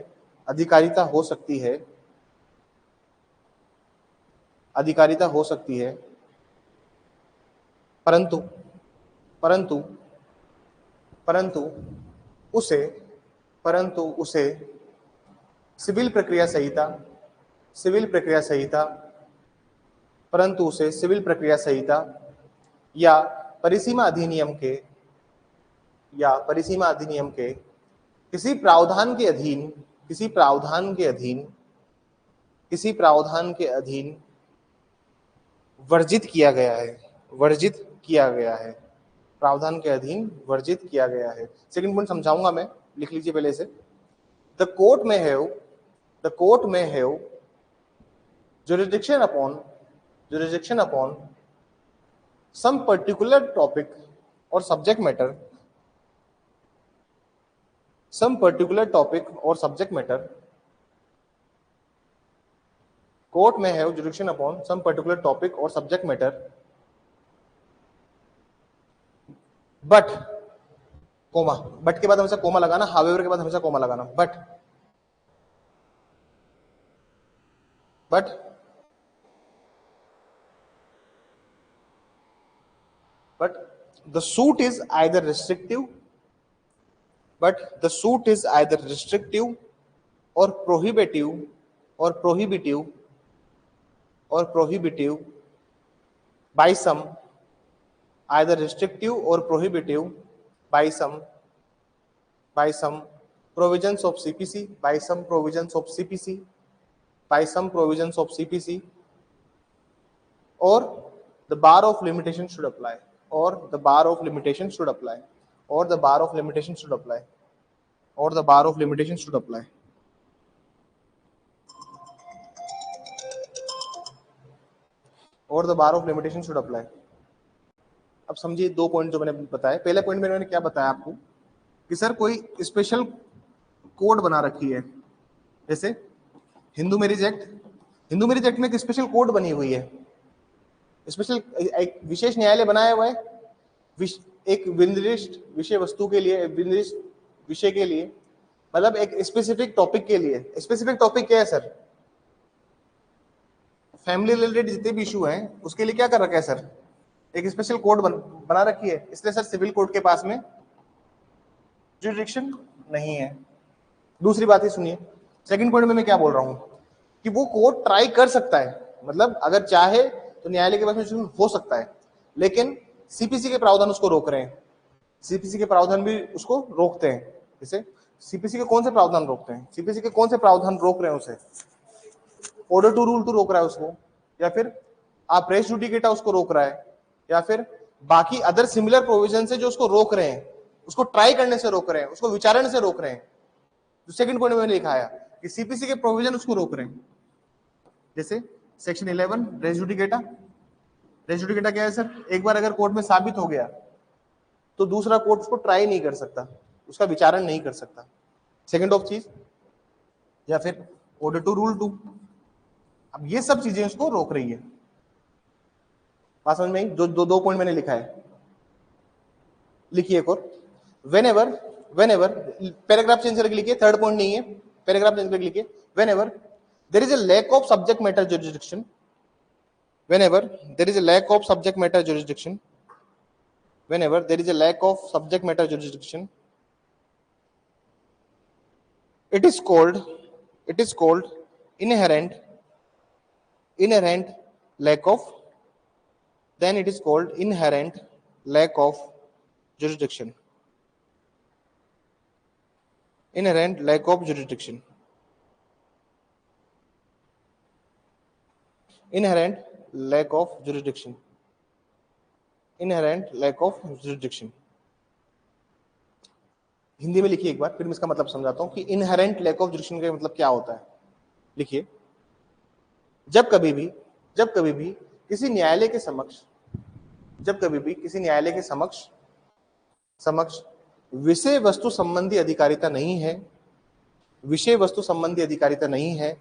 परंतु उसे सिविल प्रक्रिया संहिता या परिसीमा अधिनियम के किसी प्रावधान के अधीन वर्जित किया गया है। प्रावधान के अधीन वर्जित किया गया है। सेकंड पॉइंट समझाऊंगा मैं, लिख लीजिए पहले से। The court may have jurisdiction upon some particular topic or subject matter court may have jurisdiction upon some particular topic or subject matter but के बाद हमेशा कोमा लगाना, हावेवर के बाद हमेशा कोमा लगाना। But the suit is either restrictive or prohibitive by some provisions of CPC or the bar of limitation should apply, or the bar of limitation should apply, or the bar of limitation should apply, or the bar of limitation should apply. और the bar of limitation should apply. अब समझिए दो point जो मैंने बताया. पहले point में मैंने क्या बताया आपको कि सर कोई स्पेशल कोड बना रखी है, जैसे Hindu marriage act. Hindu marriage act में एक स्पेशल कोड बनी हुई है, स्पेशल एक विशेष न्यायालय बनाया हुआ है एक विनिर्दिष्ट विषय वस्तु के लिए, विनिर्दिष्ट विषय के लिए, मतलब एक स्पेसिफिक टॉपिक के लिए. स्पेसिफिक टॉपिक क्या है सर? फैमिली रिलेटेड जितने भी इशू हैं उसके लिए क्या कर रखा है सर? एक स्पेशल कोड बना रखी है. इसलिए सर सिविल कोर्ट के पास में जुरिडिक्शन नहीं है. दूसरी बात ही सुनिए, सेकंड पॉइंट में मैं क्या बोल रहा हूं कि वो कोर्ट ट्राई कर सकता है, मतलब अगर चाहे तो न्यायालय के पास में हो सकता है, लेकिन सीपीसी के प्रावधान उसको रोक रहे हैं. सीपीसी के प्रावधान भी उसको रोकते हैं. जैसे सीपीसी के कौन से प्रावधान रोकते हैं? सीपीसी के कौन से प्रावधान रोक रहे हैं उसे? ऑर्डर टू रूल टू रोक रहा है उसको, या फिर आप रेस जुडिकेटा उसको रोक रहा है, या फिर बाकी अदर सिमिलर प्रोविजन से जो उसको रोक रहे हैं, उसको ट्राई करने से रोक रहे हैं, उसको विचारण से रोक रहे हैं. जो सेकंड पॉइंट में मैंने लिखा है कि सीपीसी के प्रोविजन उसको रोक रहे हैं. जैसे section 11 res judicata. Res judicata क्या है सर? एक बार अगर कोर्ट में साबित हो गया तो दूसरा कोर्ट उसको ट्राई नहीं कर सकता, उसका विचारण नहीं कर सकता. सेकंड ऑफ चीज, या फिर ऑर्डर टू रूल टू. अब ये सब चीजें उसको रोक रही है. बात समझ में आई? दो पॉइंट मैंने लिखा है, लिखिए एक और. वेनेवर पैराग्राफ चेंज करके लिखिए, थर्ड पॉइंट नहीं है, पैराग्राफ चेंज करके लिखिए. Whenever there is a lack of subject matter jurisdiction, whenever there is a lack of subject matter jurisdiction, whenever there is a lack of subject matter jurisdiction, it is called inherent lack of, then it is called inherent lack of jurisdiction. Inherent lack of jurisdiction. Inherent lack of jurisdiction. Inherent lack of jurisdiction. Hindi में लिखिए एक बार, फिर मैं इसका मतलब समझाता हूं कि इनहेरेंट लैक ऑफ जुरिडिक्शन का मतलब क्या होता है. लिखिए, जब कभी भी किसी न्यायालय के समक्ष, जब कभी भी किसी न्यायालय के समक्ष विषय वस्तु संबंधी अधिकारिता नहीं है, विषय वस्तु संबंधी अधिकारिता नहीं है,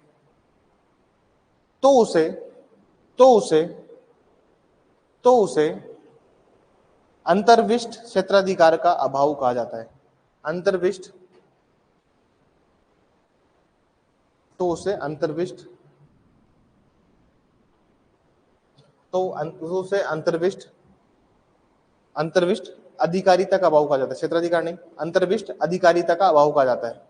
तो उसे अंतर्विष्ट क्षेत्राधिकार का अभाव कहा जाता है. अंतर्विष्ट, तो उसे अंतर्विष्ट अधिकारिता का अभाव कहा जाता है. क्षेत्राधिकार नहीं, अंतर्विष्ट अधिकारिता का अभाव कहा जाता है.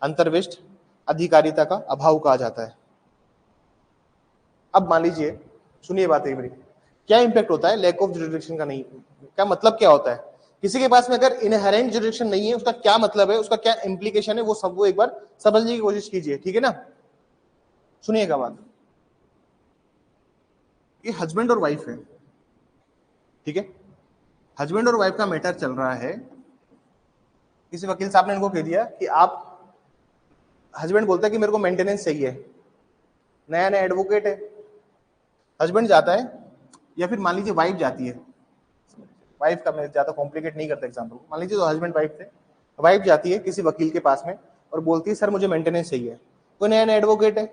अंतर्विष्ट अधिकारिता का अभाव कहा जाता है. अब मान लीजिए, सुनिए बात एक मेरी, क्या इंपैक्ट होता है लैक ऑफ जुरिडिक्शन का? नहीं, क्या मतलब क्या होता है? किसी के पास में अगर इनहेरेंट जुरिडिक्शन नहीं है, उसका क्या मतलब है, उसका क्या इंप्लीकेशन है, वो एक बार समझने की कोशिश कीजिए. ठीक है ना? सुनिएगा बात. ये हस्बैंड और वाइफ है, ठीक है? हस्बैंड और वाइफ का मैटर चल रहा है. किसी वकील साहब ने इनको कह दिया कि आप, हस्बैंड बोलता है कि मेरे को मेंटेनेंस चाहिए, नया नया एडवोकेट है, हस्बैंड जाता है, या फिर मान लीजिए वाइफ जाती है. वाइफ का मैं ज्यादा कॉम्प्लिकेट नहीं करता एग्जाम्पल. मान लीजिए तो हस्बैंड वाइफ थे, वाइफ जाती है किसी वकील के पास में और बोलती है सर मुझे मेंटेनेंस चाहिए. कोई नया नया एडवोकेट है.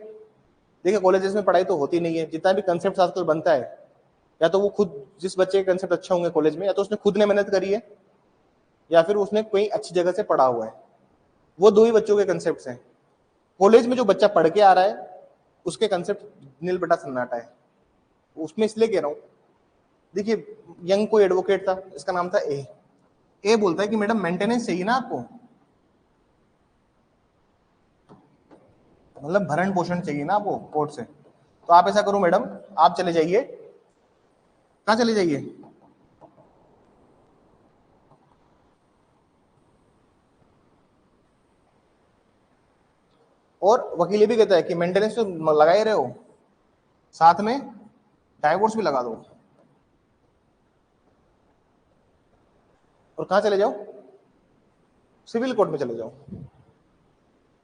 देखिए कॉलेजेस में पढ़ाई तो होती नहीं है, जितना भी कंसेप्ट आजकल बनता है, या तो वो खुद, जिस बच्चे के कंसेप्ट अच्छे होंगे कॉलेज में, या तो उसने खुद ने मेहनत करी है, या फिर उसने कोई अच्छी जगह से पढ़ा हुआ है. वो दो ही बच्चों के कंसेप्ट हैं. कॉलेज में जो बच्चा पढ़ के आ रहा है उसके कंसेप्ट नील बटा सन्नाटा है. उसमें इसलिए कह रहा हूं, देखिए यंग कोई एडवोकेट था, इसका नाम था ए बोलता है कि मैडम मेंटेनेंस चाहिए ना आपको, मतलब भरण पोषण चाहिए ना आपको कोर्ट से, तो आप ऐसा करो मैडम, आप चले जाइए. कहां चले जाइए? और वकील ये भी कहता है कि मेंटेनेंस तो लगा ही रहे हो, साथ में डाइवोर्स भी लगा दो और कहां चले जाओ, सिविल कोर्ट में चले जाओ।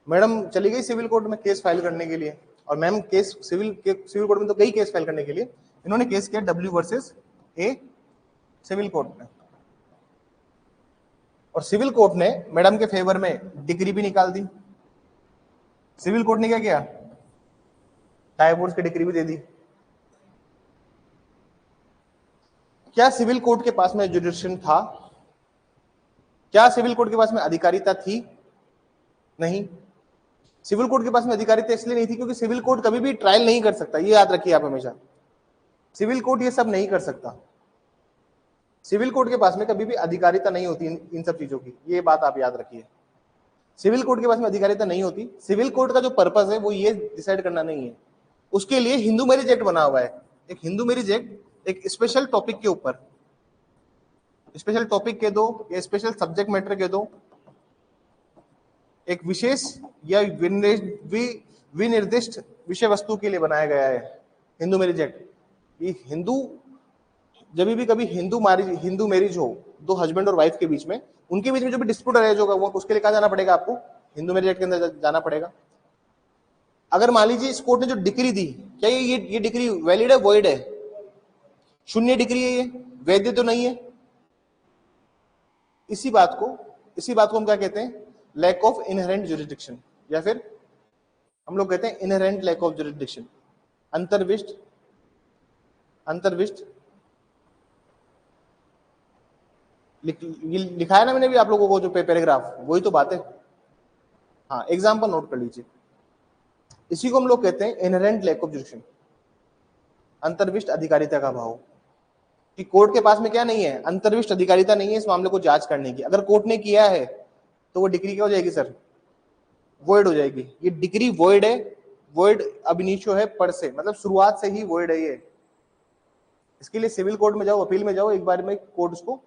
मैडम चली गई सिविल कोर्ट में केस फाइल करने के लिए, और मैम केस सिविल कोर्ट में तो कई केस फाइल करने के लिए, इन्होंने केस किया W versus A civil court में, और सिविल कोर्ट ने मैडम के फेवर में डिग्री भी निकाल दी। सिविल कोर्ट ने क्या किया, डाइवोर्स की डिग्री भी दे दी। क्या सिविल कोर्ट के पास में जुडिक्शन था? क्या सिविल कोर्ट के पास में अधिकारिता थी? नहीं। सिविल कोर्ट के पास में अधिकारिता इसलिए नहीं थी क्योंकि सिविल कोर्ट कभी भी ट्रायल नहीं कर सकता, ये याद रखिए आप हमेशा। सिविल कोर्ट ये सब नहीं कर सकता, सिविल कोर्ट के पास में कभी भी अधिकारिता नहीं होती इन सब चीजों की, ये बात आप याद रखिए। सिविल कोर्ट के पास में अधिकारिता नहीं होती। सिविल कोर्ट का जो पर्पस है वो ये डिसाइड करना नहीं है, उसके लिए हिंदू मैरिज एक्ट बना हुआ है। एक हिंदू मैरिज एक्ट एक स्पेशल टॉपिक के ऊपर, स्पेशल टॉपिक के दो या स्पेशल सब्जेक्ट मैटर के दो, एक विशेष या विनिर्दिष्ट विषय वस्तु के लिए बनाया गया है हिंदू मैरिज एक्ट। ये हिंदू जब भी कभी हिंदू मैरिज हो दो हस्बैंड और वाइफ के बीच में, उनके बीच में जो भी डिस्प्यूट अरेज होगा वो उसके लिए कहा जाना पड़ेगा, आपको हिंदू मैरिज एक्ट के अंदर जाना पड़ेगा। अगर मान लीजिए इस कोर्ट ने जो डिग्री दी, क्या ये डिग्री वैलिड है, वॉइड है? शून्य डिग्री है, ये वैध तो नहीं है। इसी बात को हम क्या कहते हैं, लैक ऑफ इनहेरेंट जुरिडिक्शन, या फिर हम लोग कहते हैं इनहेरेंट लैक ऑफ जुरिडिक्शन, अंतर्विष्ट लिखा है ना मैंने भी आप लोगों को जो पैराग्राफ, वही तो बात है। हाँ, एग्जाम्पल नोट कर लीजिए। इसी को हम लोग कहते हैं इनहेरेंट लैक ऑफ जुरिडिक्शन, अंतर्विष्ट अधिकारिता का अभाव। कि कोर्ट के पास में क्या नहीं है, अंतर्विष्ट अधिकारिता नहीं है इस मामले को जांच करने की। अगर कोर्ट ने किया है तो वो डिग्री क्या हो जाएगी सर, वॉइड हो जाएगी। ये डिग्री वॉइड है, वॉइड अब इनिशियो है पर से, मतलब शुरुआत से ही वॉइड है ये। इसके लिए सिविल कोर्ट में जाओ, अपील में जाओ, एक बार में कोर्ट उसको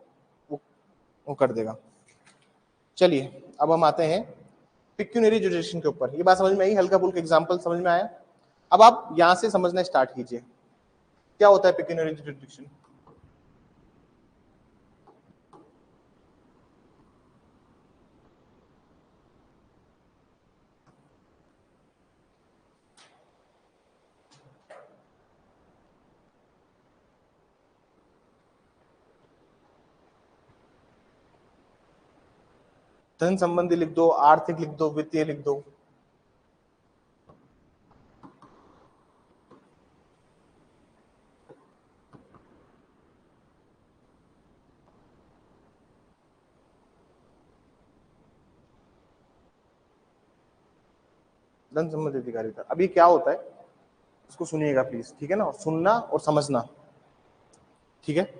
वो कर देगा। चलिए अब हम आते हैं पिक्यूनरी जुडिक्शन के ऊपर। ये बात समझ में आई, हल्का फुल्का एग्जांपल समझ में आया। अब आप यहां से समझना स्टार्ट कीजिए क्या होता है पिक्यूनरी जुडिक्शन। धन संबंधी लिख दो, आर्थिक लिख दो, वित्तीय लिख दो। धन संबंधी अधिकारिता। अभी क्या होता है इसको सुनिएगा प्लीज, ठीक है ना, सुनना और समझना, ठीक है।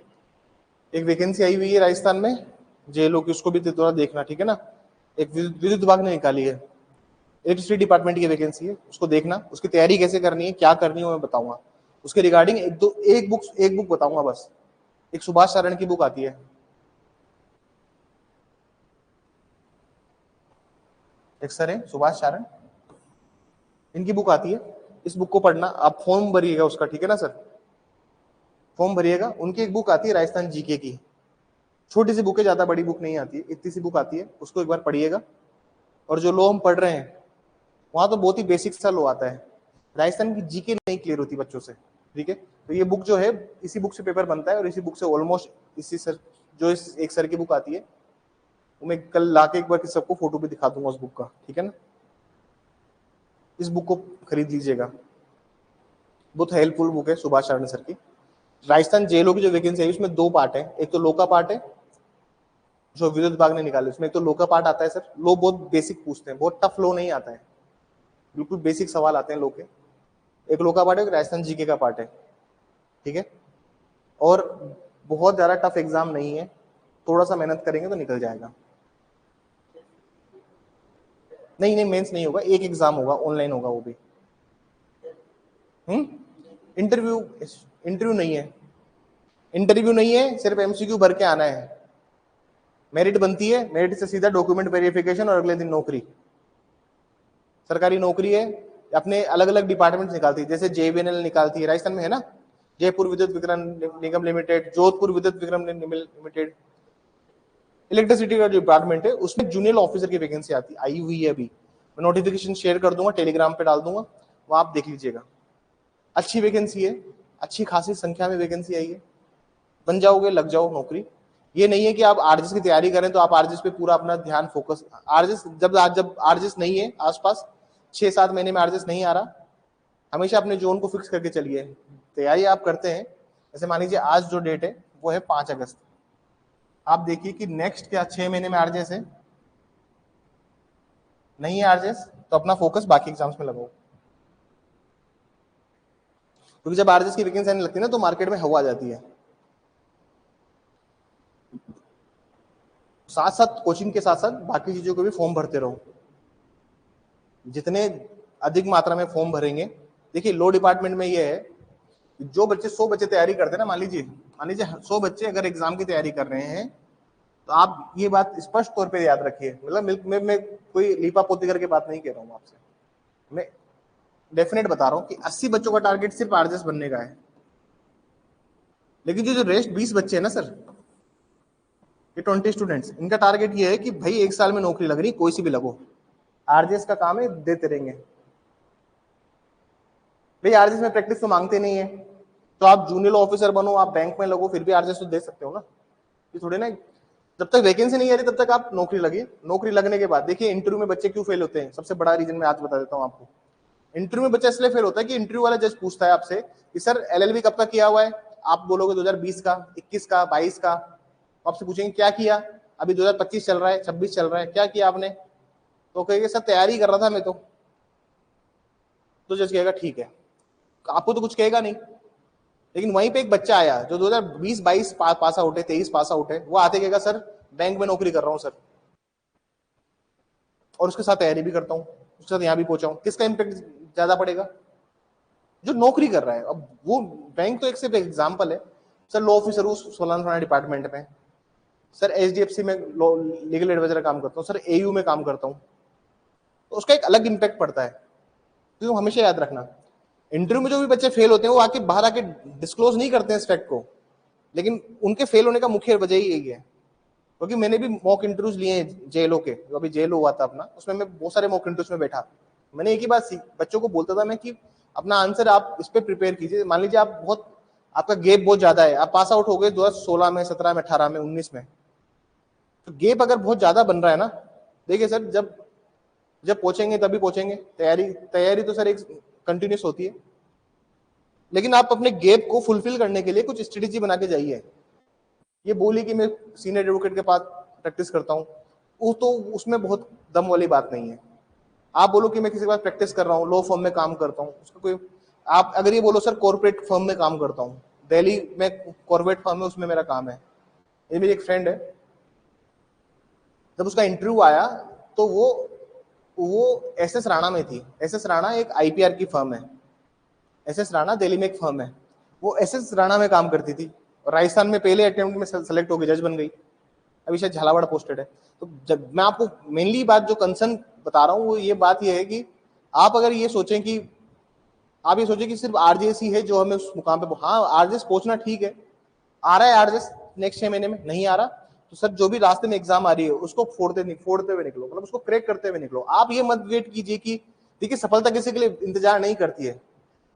एक वैकेंसी आई हुई है राजस्थान में, जेलों की, उसको भी थोड़ा देखना, ठीक है ना। एक विद्युत विभाग ने निकाली है, इलेक्ट्रिसिटी डिपार्टमेंट की वैकेंसी है, उसको देखना, उसकी तैयारी कैसे करनी है, क्या करनी है मैं बताऊंगा। उसके रिगार्डिंग एक बुक बताऊंगा बस। एक सुभाष चरण की बुक आती है, एक सर है सुभाष चरण, इनकी बुक आती है, इस बुक को पढ़ना। आप फॉर्म भरिएगा उसका, ठीक है ना सर, फॉर्म भरिएगा। उनकी एक बुक आती है राजस्थान जीके की, छोटी सी बुक है, ज्यादा बड़ी बुक नहीं आती है, इतनी सी बुक आती है, उसको एक बार पढ़िएगा। और जो लो हम पढ़ रहे हैं वहां तो बहुत ही बेसिक सा लो आता है, राजस्थान की जीके नहीं क्लियर होती बच्चों से, ठीक है। तो ये बुक जो है इसी बुक से पेपर बनता है, और इसी बुक से ऑलमोस्ट इसी सर जो एक सर की बुक आती है, वो मैं कल लाके एक बार सबको फोटो भी दिखा दूंगा उस बुक का, ठीक है ना। इस बुक को खरीद लीजिएगा, बहुत हेल्पफुल बुक है सुभाष चरण सर की। राजस्थान जेलों की जो वैकेंसी है उसमें दो पार्ट है, एक तो लो का पार्ट है जो विद्युत विभाग ने निकाले, उसमें एक तो लो का पार्ट आता है सर। लो बहुत बेसिक पूछते हैं, बहुत टफ लो नहीं आता है, बिल्कुल बेसिक सवाल आते हैं लो के। एक लो का पार्ट है, एक राजस्थान जीके का पार्ट है, ठीक है। और बहुत ज्यादा टफ एग्जाम नहीं है, थोड़ा सा मेहनत करेंगे तो निकल जाएगा। नहीं मेंस नहीं होगा, एक एग्जाम होगा, ऑनलाइन होगा वो भी। इंटरव्यू नहीं है, इंटरव्यू नहीं है, सिर्फ एमसीक्यू भर के आना है। मेरिट बनती है, मेरिट से सीधा डॉक्यूमेंट वेरिफिकेशन और अगले दिन नौकरी। सरकारी नौकरी है, अपने अलग अलग डिपार्टमेंट निकालती है, जैसे जेबीएनएल निकालती है, राजस्थान में है ना जयपुर विद्युत वितरण निगम लिमिटेड, जोधपुर विद्युत वितरण निगम लिमिटेड, इलेक्ट्रिसिटी का जो डिपार्टमेंट है उसमें जूनियर ऑफिसर की वैकेंसी आई हुई है अभी। मैं नोटिफिकेशन शेयर कर दूंगा, टेलीग्राम पे डाल दूंगा, वो आप देख लीजिएगा। अच्छी वैकेंसी है, अच्छी खासी संख्या में वैकेंसी आई है, बन जाओगे, लग जाओ नौकरी। ये नहीं है कि आप आरजेस की तैयारी करें तो आप आरजेस पे पूरा अपना ध्यान फोकस, आरजेस जब आरजेस नहीं है आसपास, 6-7 महीने में आरजेस नहीं आ रहा, हमेशा अपने जोन को फिक्स करके चलिए। तैयारी आप करते हैं, जैसे मान लीजिए आज जो डेट है वो है 5 अगस्त, आप देखिए कि नेक्स्ट क्या 6 महीने में आरजेस है, नहीं है आरजेस, तो अपना फोकस बाकी एग्जाम्स में लगाओ, क्योंकि जब आरजेस की वैकेंसी आने लगती है ना तो मार्केट में हवा आ जाती है। साथ साथ कोचिंग के साथ साथ बाकी चीजों को भी फॉर्म भरते रहो, जितने अधिक मात्रा में फॉर्म भरेंगे। देखिए लो डिपार्टमेंट में ये है, जो बच्चे 100 बच्चे तैयारी करते हैं ना, मान लीजिए 100 बच्चे अगर एग्जाम की तैयारी कर रहे हैं, तो आप ये बात स्पष्ट तौर पे याद रखिए, मतलब मैं कोई लीपा पोती करके बात नहीं कह रहा हूँ आपसे, मैं डेफिनेट बता रहा हूँ कि 80 बच्चों का टारगेट सिर्फ आरजेस बनने का है। लेकिन जो रेस्ट 20 बच्चे हैं ना सर, ये 20 स्टूडेंट्स, इनका टारगेट ये है कि भाई 1 साल में नौकरी लग रही, कोई सी भी लगो, आरजेएस का काम है, देते रहेंगे। भाई आरजेएस में प्रैक्टिस तो मांगते नहीं है, तो आप जूनियर ऑफिसर बनो, आप बैंक में लगो, फिर भी आरजेएस तो दे सकते हो ना। ये थोड़े ना, जब तक वैकेंसी नहीं आ रही तब तक आप नौकरी लगी, नौकरी लगने के बाद देखिए इंटरव्यू में बच्चे क्यों फेल होते हैं, सबसे बड़ा रीजन मैं आज बता देता हूँ आपको। इंटरव्यू में बच्चा इसलिए फेल होता है कि इंटरव्यू वाला जज पूछता है आपसे कि सर एलएलबी कब का किया हुआ है, आप बोलोगे 2020 का, 21 का, 22 का, आपसे पूछेंगे क्या किया, अभी 2025 चल रहा है, 26 चल रहा है, क्या किया आपने, तो कहेंगे सर तैयारी कर रहा था मैं तो जज कहेगा ठीक है, आपको तो कुछ कहेगा नहीं। लेकिन वहीं पे एक बच्चा आया जो 2020-22 पास आउट है, 23 पास आउट है, वो आते कहेगा सर बैंक में नौकरी कर रहा हूँ सर, और उसके साथ तैयारी भी करता हूँ, उसके साथ यहाँ भी पहुंचा हूँ, किसका इंपैक्ट ज्यादा पड़ेगा, जो नौकरी कर रहा है। अब वो बैंक तो एक सिर्फ एग्जाम्पल है, सर लॉ ऑफिसर हूँ फलाना डिपार्टमेंट में, सर एचडीएफसी में लीगल एडवाइजर काम करता हूँ, सर एयू में काम करता हूँ, तो उसका एक अलग इंपैक्ट पड़ता है। तो हमेशा याद रखना, इंटरव्यू में जो भी बच्चे फेल होते हैं वो आके बाहर आके डिस्क्लोज नहीं करते हैं इस फैक्ट को, लेकिन उनके फेल होने का मुख्य वजह ही यही है। क्योंकि मैंने भी मॉक इंटरव्यूज लिए हैं जेएलओ के, जो अभी जेएलओ हुआ था अपना, उसमें मैं बहुत सारे मॉक इंटरव्यूज में बैठा, मैंने एक ही बात बच्चों को बोलता था मैं कि अपना आंसर आप इस पर प्रिपेयर कीजिए। मान लीजिए आप बहुत, आपका गेप बहुत ज्यादा है, आप पास आउट हो गए 2016 में, 17 में, 18 में, 19 में, तो गेप अगर बहुत ज्यादा बन रहा है ना, देखिए सर जब जब पहुंचेंगे तभी पहुंचेंगे, तैयारी तो सर एक कंटिन्यूस होती है, लेकिन आप अपने गेप को फुलफिल करने के लिए कुछ स्ट्रेटेजी बना के जाइए। ये बोली कि मैं सीनियर एडवोकेट के पास प्रैक्टिस करता हूँ, वो तो उसमें बहुत दम वाली बात नहीं है। आप बोलो कि मैं किसी के पास प्रैक्टिस कर रहा हूँ, लॉ फर्म में काम करता हूँ, उसका कोई, आप अगर ये बोलो सर कॉर्पोरेट फर्म में काम करता हूँ, दिल्ली में कॉर्पोरेट फर्म है उसमें मेरा काम है, ये मेरी एक फ्रेंड है, जब उसका इंटरव्यू आया तो वो एसएस राणा में थी। एसएस राणा एक आईपीआर की फर्म है, एसएस राणा दिल्ली में एक फर्म है, वो एसएस राणा में काम करती थी, और राजस्थान में पहले अटेम्प्ट में सेलेक्ट हो गई, जज बन गई, अभी शायद झालावाड़ पोस्टेड है। तो जब मैं आपको मेनली बात जो कंसर्न बता रहा हूँ वो ये बात ये है कि आप अगर ये सोचें कि आप ये सोचें कि सिर्फ आरजेएस ही है जो हमें उस मुकाम पे, हाँ आरजेएस पहुंचना ठीक है, आ रहा है आरजेएस नेक्स्ट 6 महीने में, नहीं आ रहा तो सर जो भी रास्ते में एग्जाम आ रही है उसको फोड़ते हुए निकलो, मतलब उसको क्रैक करते हुए निकलो। आप ये मत वेट कीजिए कि, देखिए सफलता किसी के लिए इंतजार नहीं करती है,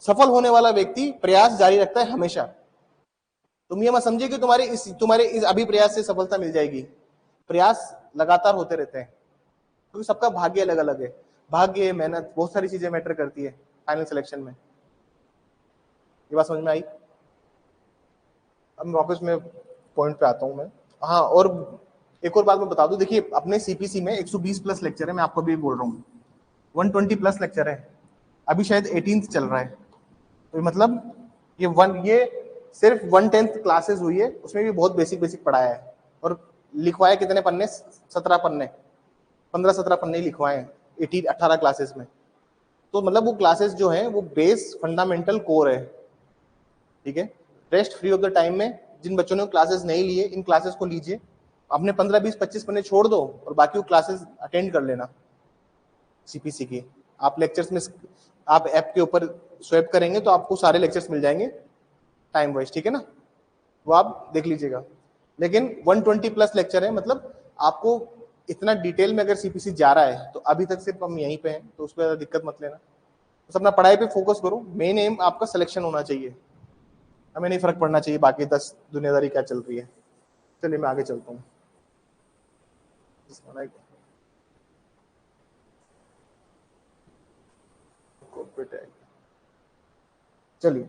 सफल होने वाला व्यक्ति प्रयास जारी रखता है हमेशा। तुम ये मत समझिए कि तुम्हारे इस अभी प्रयास से सफलता मिल जाएगी, प्रयास लगातार होते रहते हैं, क्योंकि सबका भाग्य अलग अलग है, भाग्य, मेहनत, बहुत सारी चीजें मैटर करती है फाइनल सिलेक्शन में। ये बात समझ में आई? अब वापस में पॉइंट पे आता हूं मैं। हाँ, और एक और बात मैं बता दूं, देखिए अपने सीपीसी में 120 प्लस लेक्चर है, मैं आपको भी बोल रहा हूँ 120 प्लस लेक्चर है, अभी शायद 18th चल रहा है, तो मतलब ये सिर्फ 1/10 क्लासेस हुई है, उसमें भी बहुत बेसिक पढ़ाया है, और लिखवाए कितने पन्ने, 17 पन्ने, 15-17 पन्ने ही लिखवाए हैं 18 क्लासेस में। तो मतलब वो क्लासेस जो है वो बेस फंडामेंटल कोर है, ठीक है। Rest free of the time में जिन बच्चों ने क्लासेस नहीं लिए, इन क्लासेस को लीजिए, अपने 15-20-25 पन्ने छोड़ दो और बाकी वो क्लासेस अटेंड कर लेना सीपीसी की। आप लेक्चर्स में, आप ऐप के ऊपर स्वैप करेंगे तो आपको सारे लेक्चर्स मिल जाएंगे, टाइम वाइज, ठीक है ना, वो आप देख लीजिएगा। लेकिन 120 प्लस लेक्चर है, मतलब आपको इतना डिटेल में अगर सीपीसी जा रहा है तो अभी तक सिर्फ हम यहीं पे हैं, तो उसमें ज्यादा दिक्कत मत लेना, बस अपना पढ़ाई पे फोकस करो। मेन एम आपका सिलेक्शन होना चाहिए, हमें नहीं फर्क पड़ना चाहिए बाकी 10 दुनियादारी क्या चल रही है। चलिए मैं आगे चलता हूँ। चलिए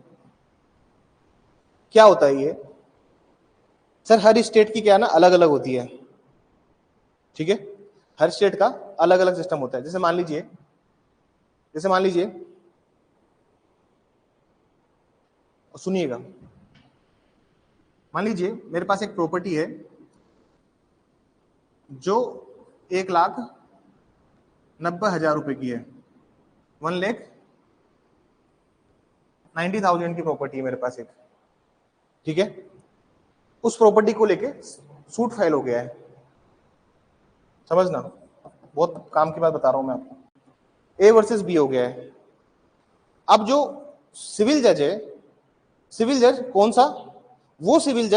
क्या होता है ये सर, हर स्टेट की क्या है ना अलग अलग होती है, ठीक है, हर स्टेट का अलग अलग सिस्टम होता है। जैसे मान लीजिए सुनिएगा, मान लीजिए मेरे पास एक प्रॉपर्टी है जो 1,90,000 रुपए की है, 1,90,000 की प्रॉपर्टी है मेरे पास एक, ठीक है। उस प्रॉपर्टी को लेके सूट फाइल हो गया है, समझना, बहुत काम की बात बता रहा हूं मैं आपको। ए वर्सेस बी हो गया है। अब जो सिविल जज है, सिविल जज कौन सा, वो सिविल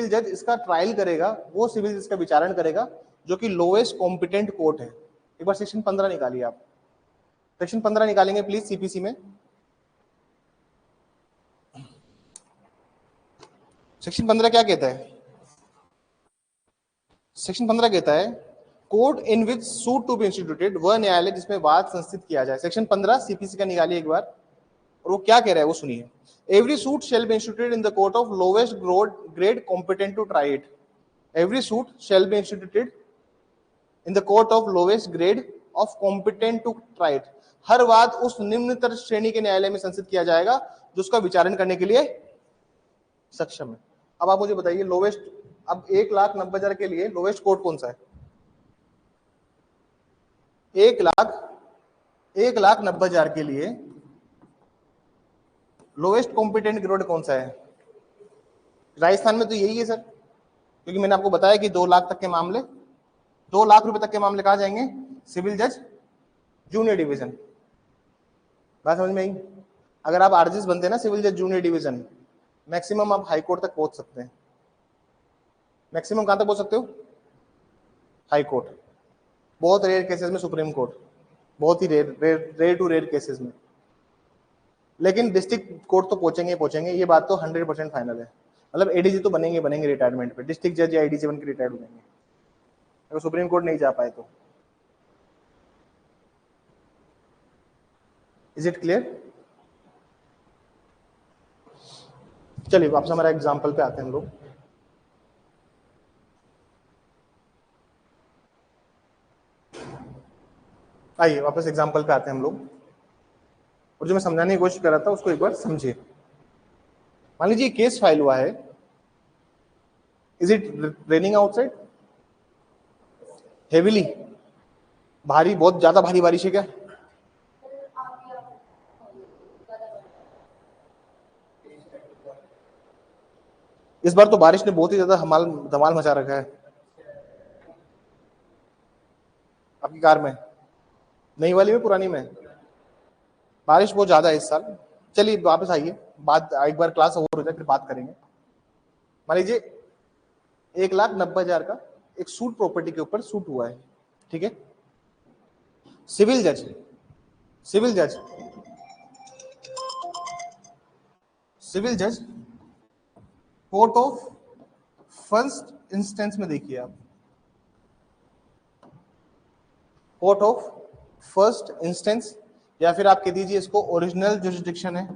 जज इसका ट्रायल करेगा, वो सिविल जज का विचारण करेगा जो कि लोएस्ट कॉम्पिटेंट कोर्ट है। एक बार सेक्शन 15 निकालिए आप, सेक्शन 15 निकालेंगे प्लीज सीपीसी में। सेक्शन 15 क्या कहता है, सेक्शन 15 कहता है court in which suit to be instituted, वह न्यायालय जिसमें वाद संस्थित किया जाए। सेक्शन 15 सीपीसी का निकालिए एक बार, और वो क्या कह रहा है वो सुनिए। Every suit shall be instituted in the court of lowest grade competent to try it. Every suit shall be instituted in the court of lowest grade of competent to try it. हर वाद उस निम्नतर श्रेणी के न्यायालय में संस्थित किया जाएगा जो उसका विचारण करने के लिए सक्षम है। अब आप मुझे बताइए लोवेस्ट, अब 1,90,000 के लिए लोवेस्ट कोर्ट कौन सा है? 1,90,000 के लिए लोवेस्ट कॉम्पिटेंट ग्रेड कौन सा है? राजस्थान में तो यही है सर, क्योंकि मैंने आपको बताया कि 2 लाख तक के मामले, 2 लाख रुपए तक के मामले कहा जाएंगे सिविल जज जूनियर डिवीजन। बात समझ में आई? अगर आप आरजीएस बनते हैं ना सिविल जज जूनियर डिवीजन, मैक्सिमम आप हाई कोर्ट तक पहुंच सकते हैं। मैक्सिमम कहां तक पहुंच सकते हो? High court. बहुत रेयर केसेस में सुप्रीम कोर्ट, बहुत ही रेयर टू रेयर केसेस में। लेकिन डिस्ट्रिक्ट कोर्ट तो पहुंचेंगे, ये बात तो 100% फाइनल है। मतलब एडीजी तो बनेंगे रिटायरमेंट पे, डिस्ट्रिक्ट जज या एडीजी बन के रिटायर्ड हो जाएंगे अगर सुप्रीम कोर्ट नहीं जा पाए तो। Is it clear? चलिए वापस हमारा एग्जाम्पल पे आते हैं हम लोग। आइए वापस एग्जाम्पल पे आते हैं हम लोग, और जो मैं समझाने की कोशिश कर रहा था उसको एक बार समझिए। मान लीजिए केस फाइल हुआ है, is it raining outside heavily, भारी, बहुत ज्यादा भारी बारिश है क्या? इस बार तो बारिश ने बहुत ही ज्यादा धमाल मचा रखा है आपकी कार में, नई वाली में पुरानी में? बारिश बहुत ज्यादा है इस साल। चलिए वापस आइए, बात एक बार क्लास ओवर हो जाए फिर बात करेंगे। मान लीजिए 1,90,000 का एक सूट प्रॉपर्टी के ऊपर सूट हुआ है, ठीक है। सिविल जज कोर्ट ऑफ फर्स्ट इंस्टेंस में देखिए आप, कोर्ट ऑफ फर्स्ट इंस्टेंस, या फिर आप कह दीजिए इसको ओरिजिनल जुरिसडिक्शन है।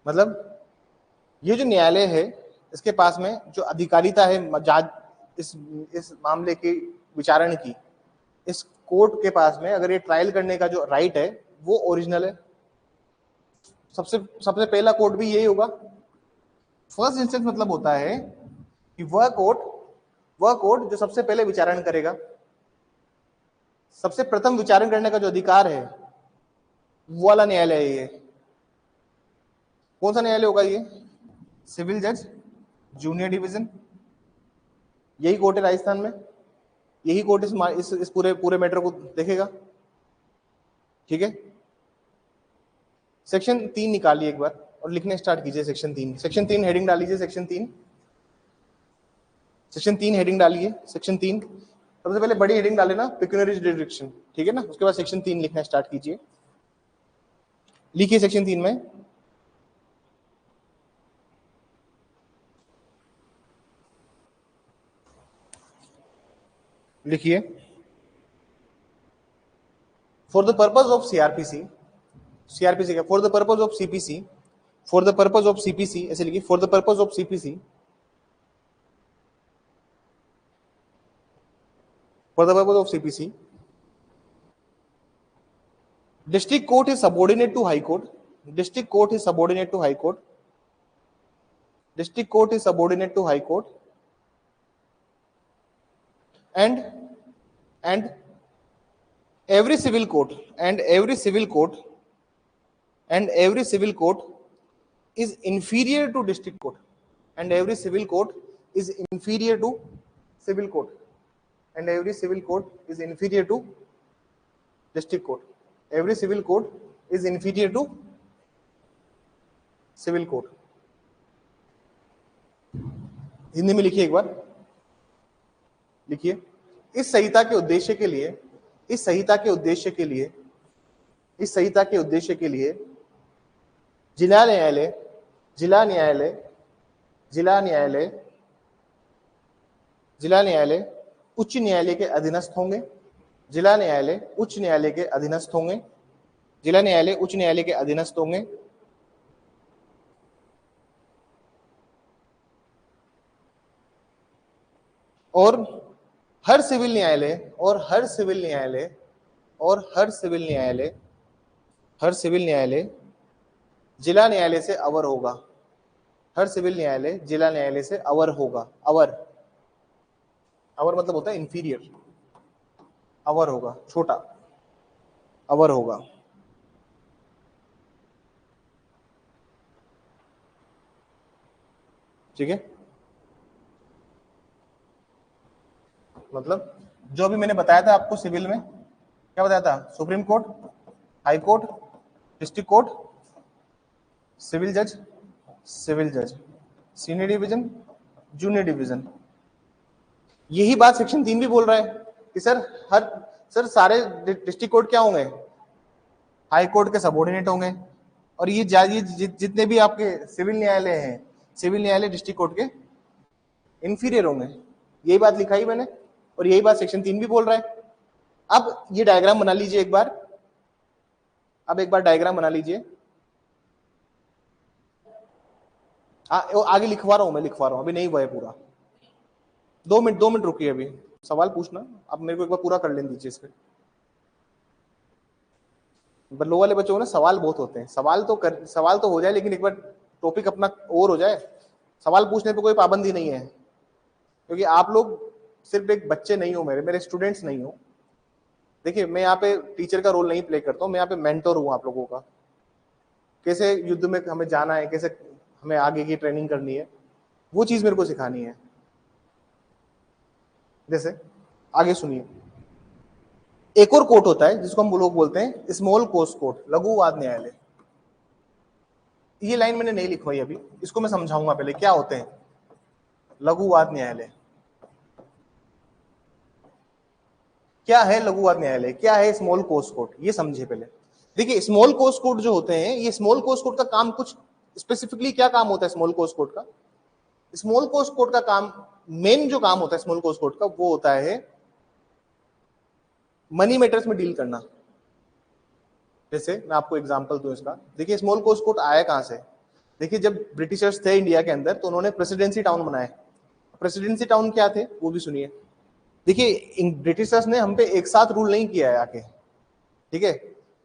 मतलब ये जो न्यायालय है इसके पास में जो अधिकारिता है इस मामले के विचारण की, इस कोर्ट के पास में अगर ये ट्रायल करने का जो राइट है वो ओरिजिनल है। सबसे पहला कोर्ट भी यही होगा। फर्स्ट इंस्टेंस मतलब होता है कि वह कोर्ट जो सबसे पहले विचारण करेगा, सबसे प्रथम विचारण करने का जो अधिकार है वो वाला न्यायालय है ये। कौन सा न्यायालय होगा ये? सिविल जज जूनियर डिवीजन, यही कोर्ट है राजस्थान में, यही कोर्ट इस पूरे पूरे मैटर को देखेगा। ठीक है, सेक्शन 3 निकालिए एक बार और लिखने स्टार्ट कीजिए। सेक्शन 3 हेडिंग डालिए। सेक्शन 3 हेडिंग डालिए। सेक्शन 3 सबसे पहले बड़ी हेडिंग डाले ना, पेक्यूनियरी जुरिडिक्शन, ठीक है ना, उसके बाद सेक्शन 3 लिखना स्टार्ट कीजिए। लिखिए सेक्शन 3 में, लिखिए for the purpose of CrPC, CrPC का for the purpose of CPC, for the purpose of CPC, ऐसे लिखिए for the purpose of CPC, for the purpose of CPC district court is subordinate to high court, district court is subordinate to high court, district court is subordinate to high court, and every civil court is inferior to district court, and every civil court is inferior to civil court, and every civil court is inferior to district court, every civil court is inferior to civil court। Hindi में लिखिए एक बार, लिखिए इस संहिता के उद्देश्य के लिए, इस संहिता के उद्देश्य के लिए, इस संहिता के उद्देश्य के लिए जिला न्यायालय, जिला न्यायालय, जिला न्यायालय, जिला न्यायालय उच्च न्यायालय के अधीनस्थ होंगे, जिला न्यायालय उच्च न्यायालय के अधीनस्थ होंगे, जिला न्यायालय उच्च न्यायालय के अधीनस्थ होंगे, और हर सिविल न्यायालय, और हर सिविल न्यायालय, और हर सिविल न्यायालय, हर सिविल न्यायालय जिला न्यायालय से अवर होगा, हर सिविल न्यायालय जिला न्यायालय से अवर होगा। अवर, अवर मतलब होता है इंफीरियर, अवर होगा, छोटा, अवर होगा। ठीक है, मतलब जो भी मैंने बताया था आपको सिविल में, क्या बताया था? Supreme court, high court, district court, civil जज, सीनियर डिवीजन, जूनियर डिवीजन। यही बात सेक्शन 3 भी बोल रहा है कि सर सारे डिस्ट्रिक्ट कोर्ट क्या होंगे? हाई कोर्ट के सबऑर्डिनेट होंगे, और ये जितने भी आपके सिविल न्यायालय हैं, सिविल न्यायालय डिस्ट्रिक्ट कोर्ट के इंफीरियर होंगे। यही बात लिखाई मैंने, और यही बात सेक्शन 3 भी बोल रहा है। अब ये डायग्राम बना लीजिए एक बार, अब एक बार डायग्राम बना लीजिए। आगे लिखवा रहा हूं, मैं लिखवा रहा हूं, अभी नहीं हुआ है पूरा। 2 मिनट रुकिए, अभी सवाल पूछना, अब मेरे को एक बार पूरा कर लेने दीजिए। इस पे लो वाले बच्चों को ना सवाल बहुत होते हैं, सवाल तो हो जाए, लेकिन एक बार टॉपिक अपना और हो जाए। सवाल पूछने पे कोई पाबंदी नहीं है, क्योंकि आप लोग सिर्फ एक बच्चे नहीं हो, मेरे स्टूडेंट्स नहीं हो। देखिए, मैं यहाँ पे टीचर का रोल नहीं प्ले करता हूँ, मैं यहाँ पे मेंटर हूँ आप लोगों का। कैसे युद्ध में हमें जाना है, कैसे हमें आगे की ट्रेनिंग करनी है, वो चीज मेरे को सिखानी है। जैसे आगे सुनिए, एक और कोर्ट होता है जिसको हम लोग बोलते हैं स्मॉल कोर्स कोर्ट, लघु वाद न्यायालय। ये लाइन मैंने नहीं लिखवाई अभी, इसको मैं समझाऊंगा पहले क्या होते हैं लघु वाद न्यायालय। क्या है लघु वाद न्यायालय, क्या है स्मॉल कोर्स कोर्ट, ये समझे पहले। देखिए, स्मॉल कोर्स कोर्ट जो होते हैं, ये स्मॉल कोर्स कोर्ट का काम कुछ स्पेसिफिकली क्या काम होता है स्मॉल कोर्स कोर्ट का? स्मॉल कोर्स कोर्ट का काम, मेन जो काम होता है स्मॉल कोर्स कोर्ट का, वो होता है मनी मैटर्स में डील करना। जैसे मैं आपको एग्जांपल दूं इसका, देखिए स्मॉल कोर्स कोर्ट आया कहां से? देखिए, जब ब्रिटिशर्स थे इंडिया के अंदर, तो उन्होंने प्रेसिडेंसी टाउन बनाए। प्रेसिडेंसी टाउन क्या थे वो भी सुनिए। देखिए, ब्रिटिशर्स ने हम पे एक साथ रूल नहीं किया है आके, ठीक है।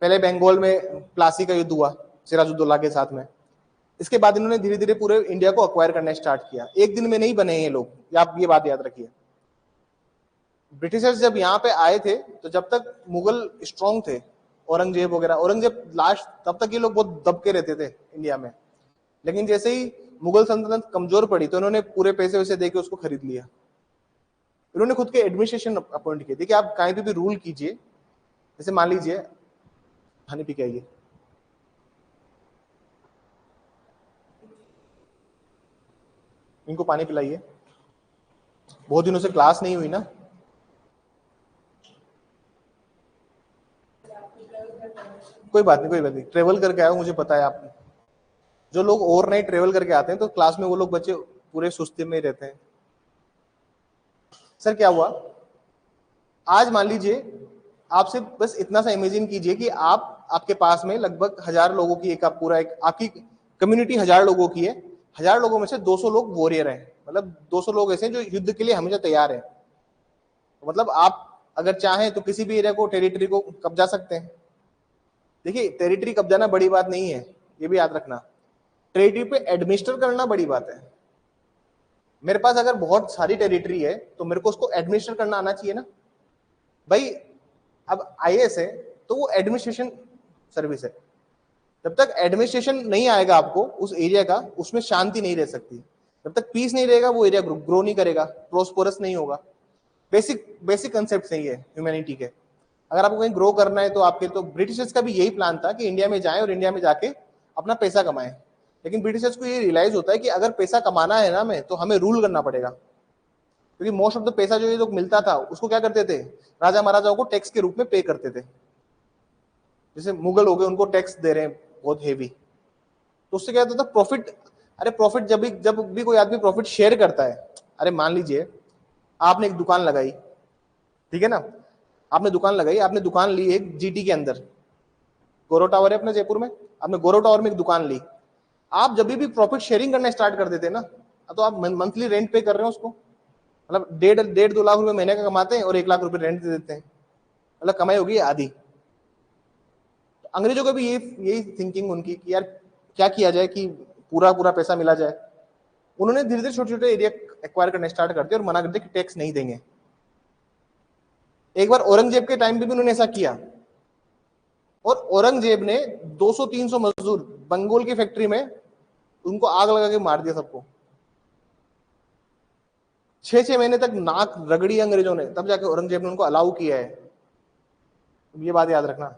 पहले बंगाल में प्लासी का युद्ध हुआ सिराजुद्दौला के साथ में, इसके बाद इन्होंने धीरे धीरे पूरे इंडिया को अक्वायर करना स्टार्ट किया। एक दिन में नहीं बने ये लोग, आप ये बात याद रखिए। ब्रिटिशर्स जब यहाँ पे आए थे, तो जब तक मुगल स्ट्रॉन्ग थे, औरंगजेब वगैरह, औरंगजेब लास्ट, तब तक ये लोग बहुत दब के रहते थे इंडिया में। लेकिन जैसे ही मुगल सल्तनत कमजोर पड़ी तो इन्होंने पूरे पैसे वैसे देके उसको खरीद लिया। इन्होंने खुद के एडमिनिस्ट्रेशन अपॉइंट किए। देखिए आप कहीं भी रूल कीजिए, जैसे मान लीजिए पानी पी के आइए, इनको पानी पिलाइए, बहुत दिनों से क्लास नहीं हुई ना। कोई बात नहीं, कोई बात नहीं, ट्रेवल करके आए हो मुझे पता है। आप जो लोग ओवरनाइट ट्रेवल करके आते हैं तो क्लास में वो लोग बच्चे पूरे सुस्ती में ही रहते हैं। सर क्या हुआ, आज मान लीजिए आपसे बस इतना सा इमेजिन कीजिए कि आपके पास में लगभग 1000 लोगों की एक पूरा एक आपकी कम्युनिटी 1000 लोगों की है। 1000 लोगों में से 200 लोग वॉरियर हैं, मतलब 200 लोग ऐसे हैं जो युद्ध के लिए हमेशा तैयार है। तो मतलब आप अगर चाहें तो किसी भी एरिया को, टेरिटरी को कब्जा सकते हैं। देखिए टेरिटरी कब्जाना बड़ी बात नहीं है, ये भी याद रखना। टेरिटरी पे एडमिनिस्टर करना बड़ी बात है। मेरे पास अगर बहुत सारी टेरिटरी है तो मेरे को उसको एडमिनिस्टर करना आना चाहिए ना भाई। अब आईएएस है तो वो एडमिनिस्ट्रेशन सर्विस है। जब तक एडमिनिस्ट्रेशन नहीं आएगा आपको उस एरिया का, उसमें शांति नहीं रह सकती। जब तक पीस नहीं रहेगा वो एरिया ग्रो नहीं करेगा, प्रोस्पोरस नहीं होगा। बेसिक बेसिक कंसेप्ट सही है ह्यूमैनिटी के। अगर आपको कहीं ग्रो करना है तो आपके, तो ब्रिटिशर्स का भी यही प्लान था कि इंडिया में जाएं और इंडिया में जाके अपना पैसा कमाएं। लेकिन ब्रिटिशर्स को ये रियलाइज होता है कि अगर पैसा कमाना है ना में, तो हमें रूल करना पड़ेगा। क्योंकि मोस्ट ऑफ द पैसा जो ये लोग मिलता था उसको क्या करते थे, राजा महाराजाओं को टैक्स के रूप में पे करते थे। जैसे मुगल हो गए, उनको टैक्स दे रहे हैं बहुत हेवी, तो उससे क्या होता था, प्रॉफिट। अरे प्रॉफिट जब भी कोई आदमी प्रॉफिट शेयर करता है, अरे मान लीजिए आपने एक दुकान लगाई, ठीक है ना, आपने दुकान लगाई, आपने दुकान ली एक जीटी के अंदर, गौरव टावर है अपने जयपुर में, आपने गौरव टावर में एक दुकान ली। आप जब भी प्रॉफिट शेयरिंग करना स्टार्ट कर देते ना, तो आप मंथली रेंट पे कर रहे हो उसको, मतलब 1.5-2 लाख रुपए महीने का कमाते हैं और 1 लाख रुपए रेंट दे देते हैं, मतलब कमाई होगी आधी। तो अंग्रेजों को भी यही थिंकिंग उनकी कि यार क्या किया जाए कि पूरा पूरा पैसा मिला जाए। उन्होंने धीरे धीरे छोटे छोटे एरिया एक्वायर करने स्टार्ट कर दिए और मना कर दिया कि टैक्स नहीं देंगे। एक बार औरंगजेब के टाइम पे भी उन्होंने ऐसा किया, और औरंगजेब ने 200-300 मजदूर बंगाल की फैक्ट्री में उनको आग लगा के मार दिया सबको। 6-6 महीने तक नाक रगड़ी अंग्रेजों ने, तब जाके औरंगजेब ने उनको अलाउ किया है। ये बात याद रखना।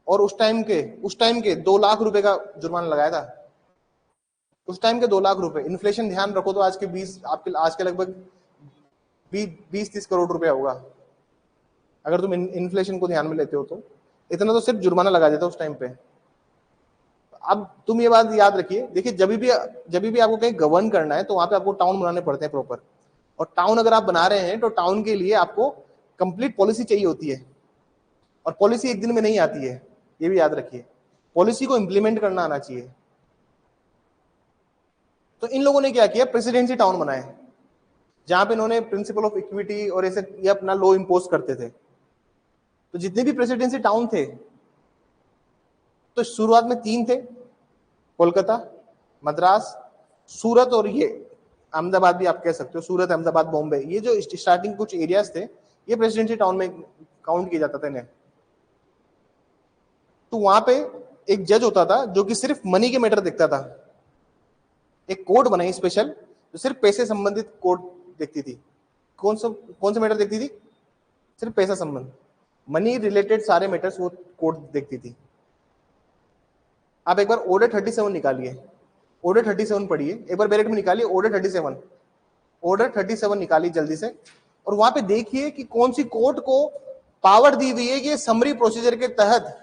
और उस टाइम के 2 लाख रुपए का जुर्माना लगाया था। उस टाइम के 2 लाख रुपए, इन्फ्लेशन ध्यान रखो तो आज के 20, आपके आज के लगभग 20-30 करोड़ रुपया होगा अगर तुम इन्फ्लेशन को ध्यान में लेते हो तो। इतना तो सिर्फ जुर्माना लगा देता उस टाइम पे। अब तुम ये बात याद रखिए, देखिए जब भी आपको कहीं गवर्न करना है तो वहां पे आपको टाउन बनाने पड़ते हैं प्रॉपर। और टाउन अगर आप बना रहे हैं तो टाउन के लिए आपको कंप्लीट पॉलिसी चाहिए होती है, और पॉलिसी एक दिन में नहीं आती है, ये भी याद रखिए। पॉलिसी को इंप्लीमेंट करना आना चाहिए। तो इन लोगों ने क्या किया, प्रेसिडेंसी टाउन बनाए, जहां पे इन्होंने प्रिंसिपल ऑफ इक्विटी और ऐसे ये अपना लॉ इंपोज करते थे। तो जितने भी प्रेसिडेंसी टाउन थे, तो शुरुआत में 3 थे, कोलकाता, मद्रास, सूरत, और ये अहमदाबाद भी आप कह सकते हो, सूरत, अहमदाबाद, बॉम्बे। ये जो स्टार्टिंग कुछ एरियाज थे, ये प्रेसिडेंसी टाउन में काउंट किया जाता था इन्हें। तो वहां पे एक जज होता था जो कि सिर्फ मनी के मैटर देखता था। एक कोर्ट बनाई स्पेशल जो सिर्फ पैसे संबंधित कोर्ट देखती थी। कौन सा मैटर देखती थी, सिर्फ पैसा संबंध, मनी रिलेटेड सारे मैटर्स वो कोर्ट देखती थी। आप एक बार ऑर्डर 37 निकालिए, ऑर्डर 37 पढ़िए, एक बार बैलेट में निकालिए ऑर्डर 37, ऑर्डर 37 निकालिए जल्दी से, और वहां पे देखिए कि कौन सी कोर्ट को पावर दी हुई है कि समरी प्रोसीजर के तहत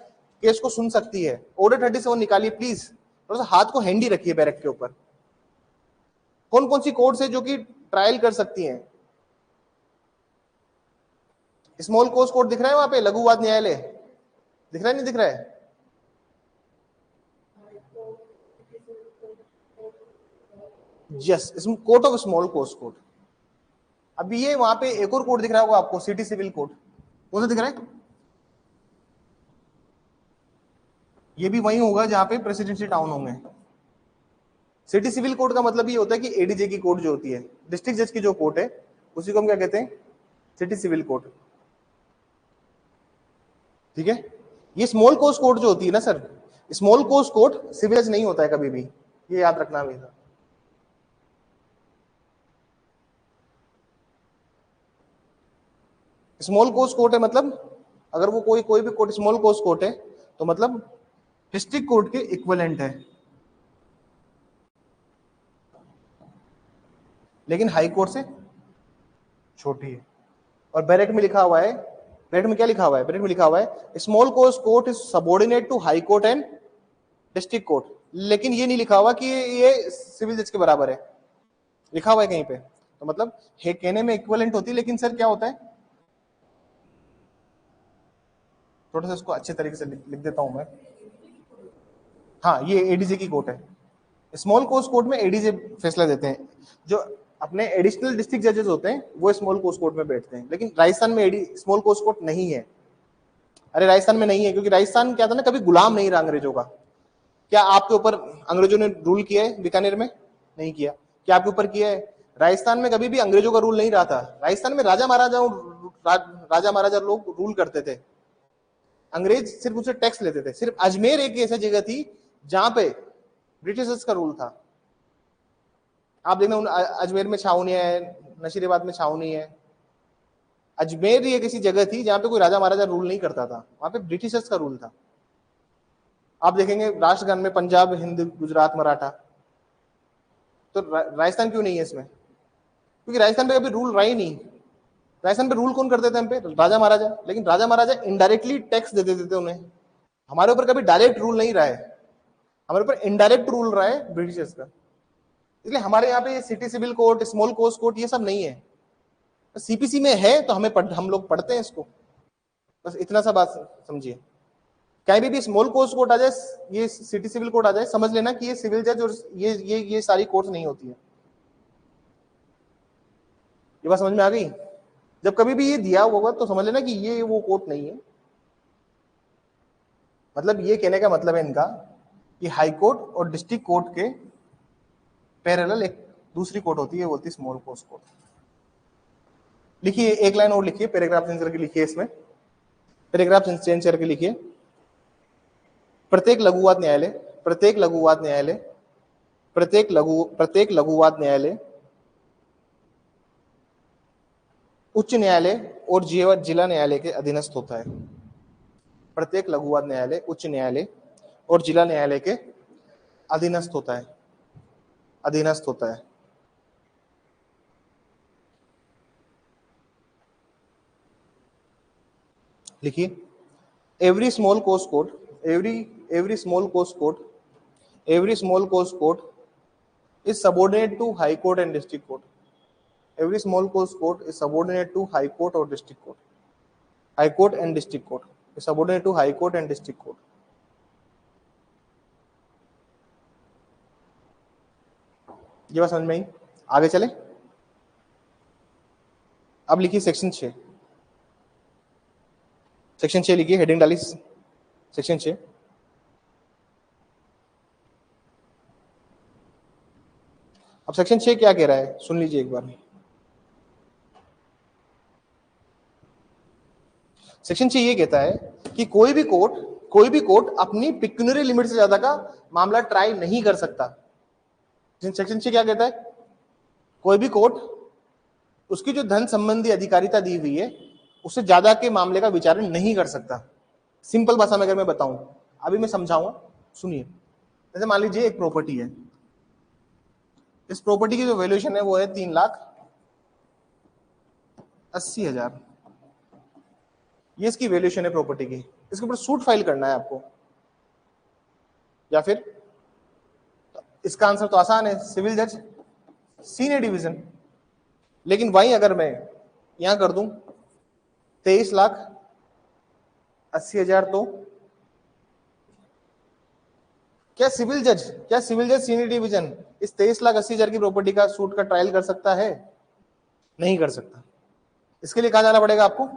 केस को सुन सकती है। ऑर्डर 37 निकालिए प्लीज, थोड़ा सा हाथ को हैंडी रखिए बैरक के ऊपर। कौन कौन सी कोर्ट है जो कि ट्रायल कर सकती हैं। स्मॉल कोर्स कोर्ट दिख रहा है वहां पे, लघुवाद न्यायालय दिख रहा है, नहीं दिख रहा है? Yes, court of small cause court. अभी ये वहां पे एक और कोर्ट दिख रहा होगा आपको, सिटी सिविल कोर्ट, कौन सा दिख रहा है? ये भी वही होगा जहां पे प्रेसिडेंसी टाउन होंगे। सिटी सिविल कोर्ट का मतलब ये होता है कि एडीजे की कोर्ट जो होती है, डिस्ट्रिक्ट जज की जो कोर्ट है, उसी को हम क्या कहते हैं, सिटी सिविल कोर्ट। ठीक है। ये स्मॉल कोर्स कोर्ट जो होती है ना sir, small cause court civil जज नहीं होता है कभी भी, ये याद रखना हमेशा। स्मॉल कोस कोर्ट है मतलब अगर वो कोई भी कोर्ट स्मॉल कोस कोर्ट है तो मतलब डिस्ट्रिक्ट कोर्ट के इक्विवेलेंट है, लेकिन हाई कोर्ट से छोटी है। और बैरेट में लिखा हुआ है, बैरेट में क्या लिखा हुआ है, बैरेट में लिखा हुआ है small cause court is subordinate to high court and district court, लेकिन ये नहीं लिखा हुआ कि ये सिविल जज के बराबर है, लिखा हुआ है कहीं पे। तो मतलब है कहने में इक्विवेलेंट होती है, लेकिन सर क्या होता है, थोड़ा सा इसको अच्छे तरीके से लिख देता हूं मैं। हाँ, ये एडीजे की कोर्ट है। स्मॉल कोर्ट कोर्ट में एडीजे फैसला देते हैं, जो अपने एडिशनल डिस्ट्रिक्ट जजेस होते हैं वो स्मॉल कोर्ट कोर्ट में बैठते हैं, लेकिन राजस्थान में स्मॉल कोर्ट कोर्ट नहीं है। अरे राजस्थान में नहीं है क्योंकि राजस्थान क्या था ना, कभी गुलाम नहीं रहा अंग्रेजों का। क्या आपके ऊपर अंग्रेजों ने रूल किया है बीकानेर में? नहीं किया। क्या आपके ऊपर किया है? राजस्थान में कभी भी अंग्रेजों का रूल नहीं रहा था। राजस्थान में राजा महाराजा लोग रूल करते थे, अंग्रेज सिर्फ उसे टैक्स लेते थे। सिर्फ अजमेर एक ऐसी जगह थी जहां पे ब्रिटिशर्स का रूल था। आप देखना अजमेर में छावनी है, नशीराबाद में छावनी है। अजमेर ये किसी जगह थी जहां पे कोई राजा महाराजा रूल नहीं करता था, वहां पे ब्रिटिशर्स का रूल था। आप देखेंगे राष्ट्रगान में पंजाब, हिंद, गुजरात, मराठा। तो राजस्थान क्यों नहीं है इसमें? क्योंकि राजस्थान पे कभी रूल रहा ही नहीं। राजस्थान पे रूल कौन करते थे हम पे? राजा महाराजा। लेकिन राजा महाराजा इनडायरेक्टली टैक्स दे देते थे उन्हें। हमारे ऊपर कभी डायरेक्ट रूल नहीं रहा है, हमारे ऊपर इनडायरेक्ट रूल रहा है ब्रिटिशर्स का। इसलिए हमारे यहाँ पे city civil court, small court court ये सब नहीं है। सीपीसी में है तो हम लोग पढ़ते हैं इसको, बस इतना सा बात समझिए। कहीं भी स्मॉल कोर्ट कोर्ट आ जाए, ये सिटी सिविल कोर्ट आ जाए, समझ लेना कि ये सिविल जज और ये सारी कोर्ट नहीं होती है। ये बात समझ में आ गई? जब कभी भी ये दिया होगा तो समझ लेना कि ये वो कोर्ट नहीं है। मतलब ये कहने का मतलब है इनका कि हाई कोर्ट और डिस्ट्रिक्ट कोर्ट के पैरेलल एक दूसरी कोर्ट होती है, बोलती है स्मॉल कोर्ट कोर्ट। लिखिए, एक लाइन और लिखिए, पैराग्राफ चेंज करके लिखिए, इसमें पैराग्राफ चेंज करके लिखिए। प्रत्येक लघुवाद न्यायालय, प्रत्येक लघुवाद न्यायालय, प्रत्येक लघुवाद न्यायालय उच्च न्यायालय और जिला न्यायालय के अधीनस्थ होता है। प्रत्येक लघुवाद न्यायालय उच्च न्यायालय और जिला न्यायालय के अधीनस्थ होता है, अधीनस्थ होता है। लिखिए, every small coast court, every small coast court, every small coast court is subordinate to high court and district court. Every small coast court is subordinate to high court or district court. High court and district court is subordinate to high court and district court. ये बात समझ में आई? आगे चले। अब लिखिए section 6। Section 6 लिखिए, heading डाली सेक्शन 6। अब सेक्शन 6 क्या कह रहा है सुन लीजिए एक बार। सेक्शन 6 ये कहता है कि कोई भी कोर्ट अपनी पिक्यूनरी लिमिट से ज्यादा का मामला ट्राई नहीं कर सकता। सेक्शन 6 क्या कहता है? कोई भी कोर्ट उसकी जो धन संबंधी अधिकारिता दी हुई है उससे ज्यादा के मामले का विचारण नहीं कर सकता। सिंपल भाषा में अगर मैं बताऊं, अभी मैं समझाऊंगा, सुनिए। जैसे मान लीजिए एक प्रॉपर्टी है, इस प्रॉपर्टी की जो वैल्यूएशन है वो है 3,80,000। ये इसकी वैल्यूएशन है प्रॉपर्टी की। इसके ऊपर सूट फाइल करना है आपको, या फिर इसका आंसर तो आसान है, सिविल जज सीनियर डिवीजन। लेकिन वही अगर मैं यहां कर दूं 23,80,000, तो क्या सिविल जज सीनियर डिवीजन इस 23,80,000 की प्रॉपर्टी का सूट का ट्रायल कर सकता है? नहीं कर सकता। इसके लिए कहां जाना पड़ेगा आपको?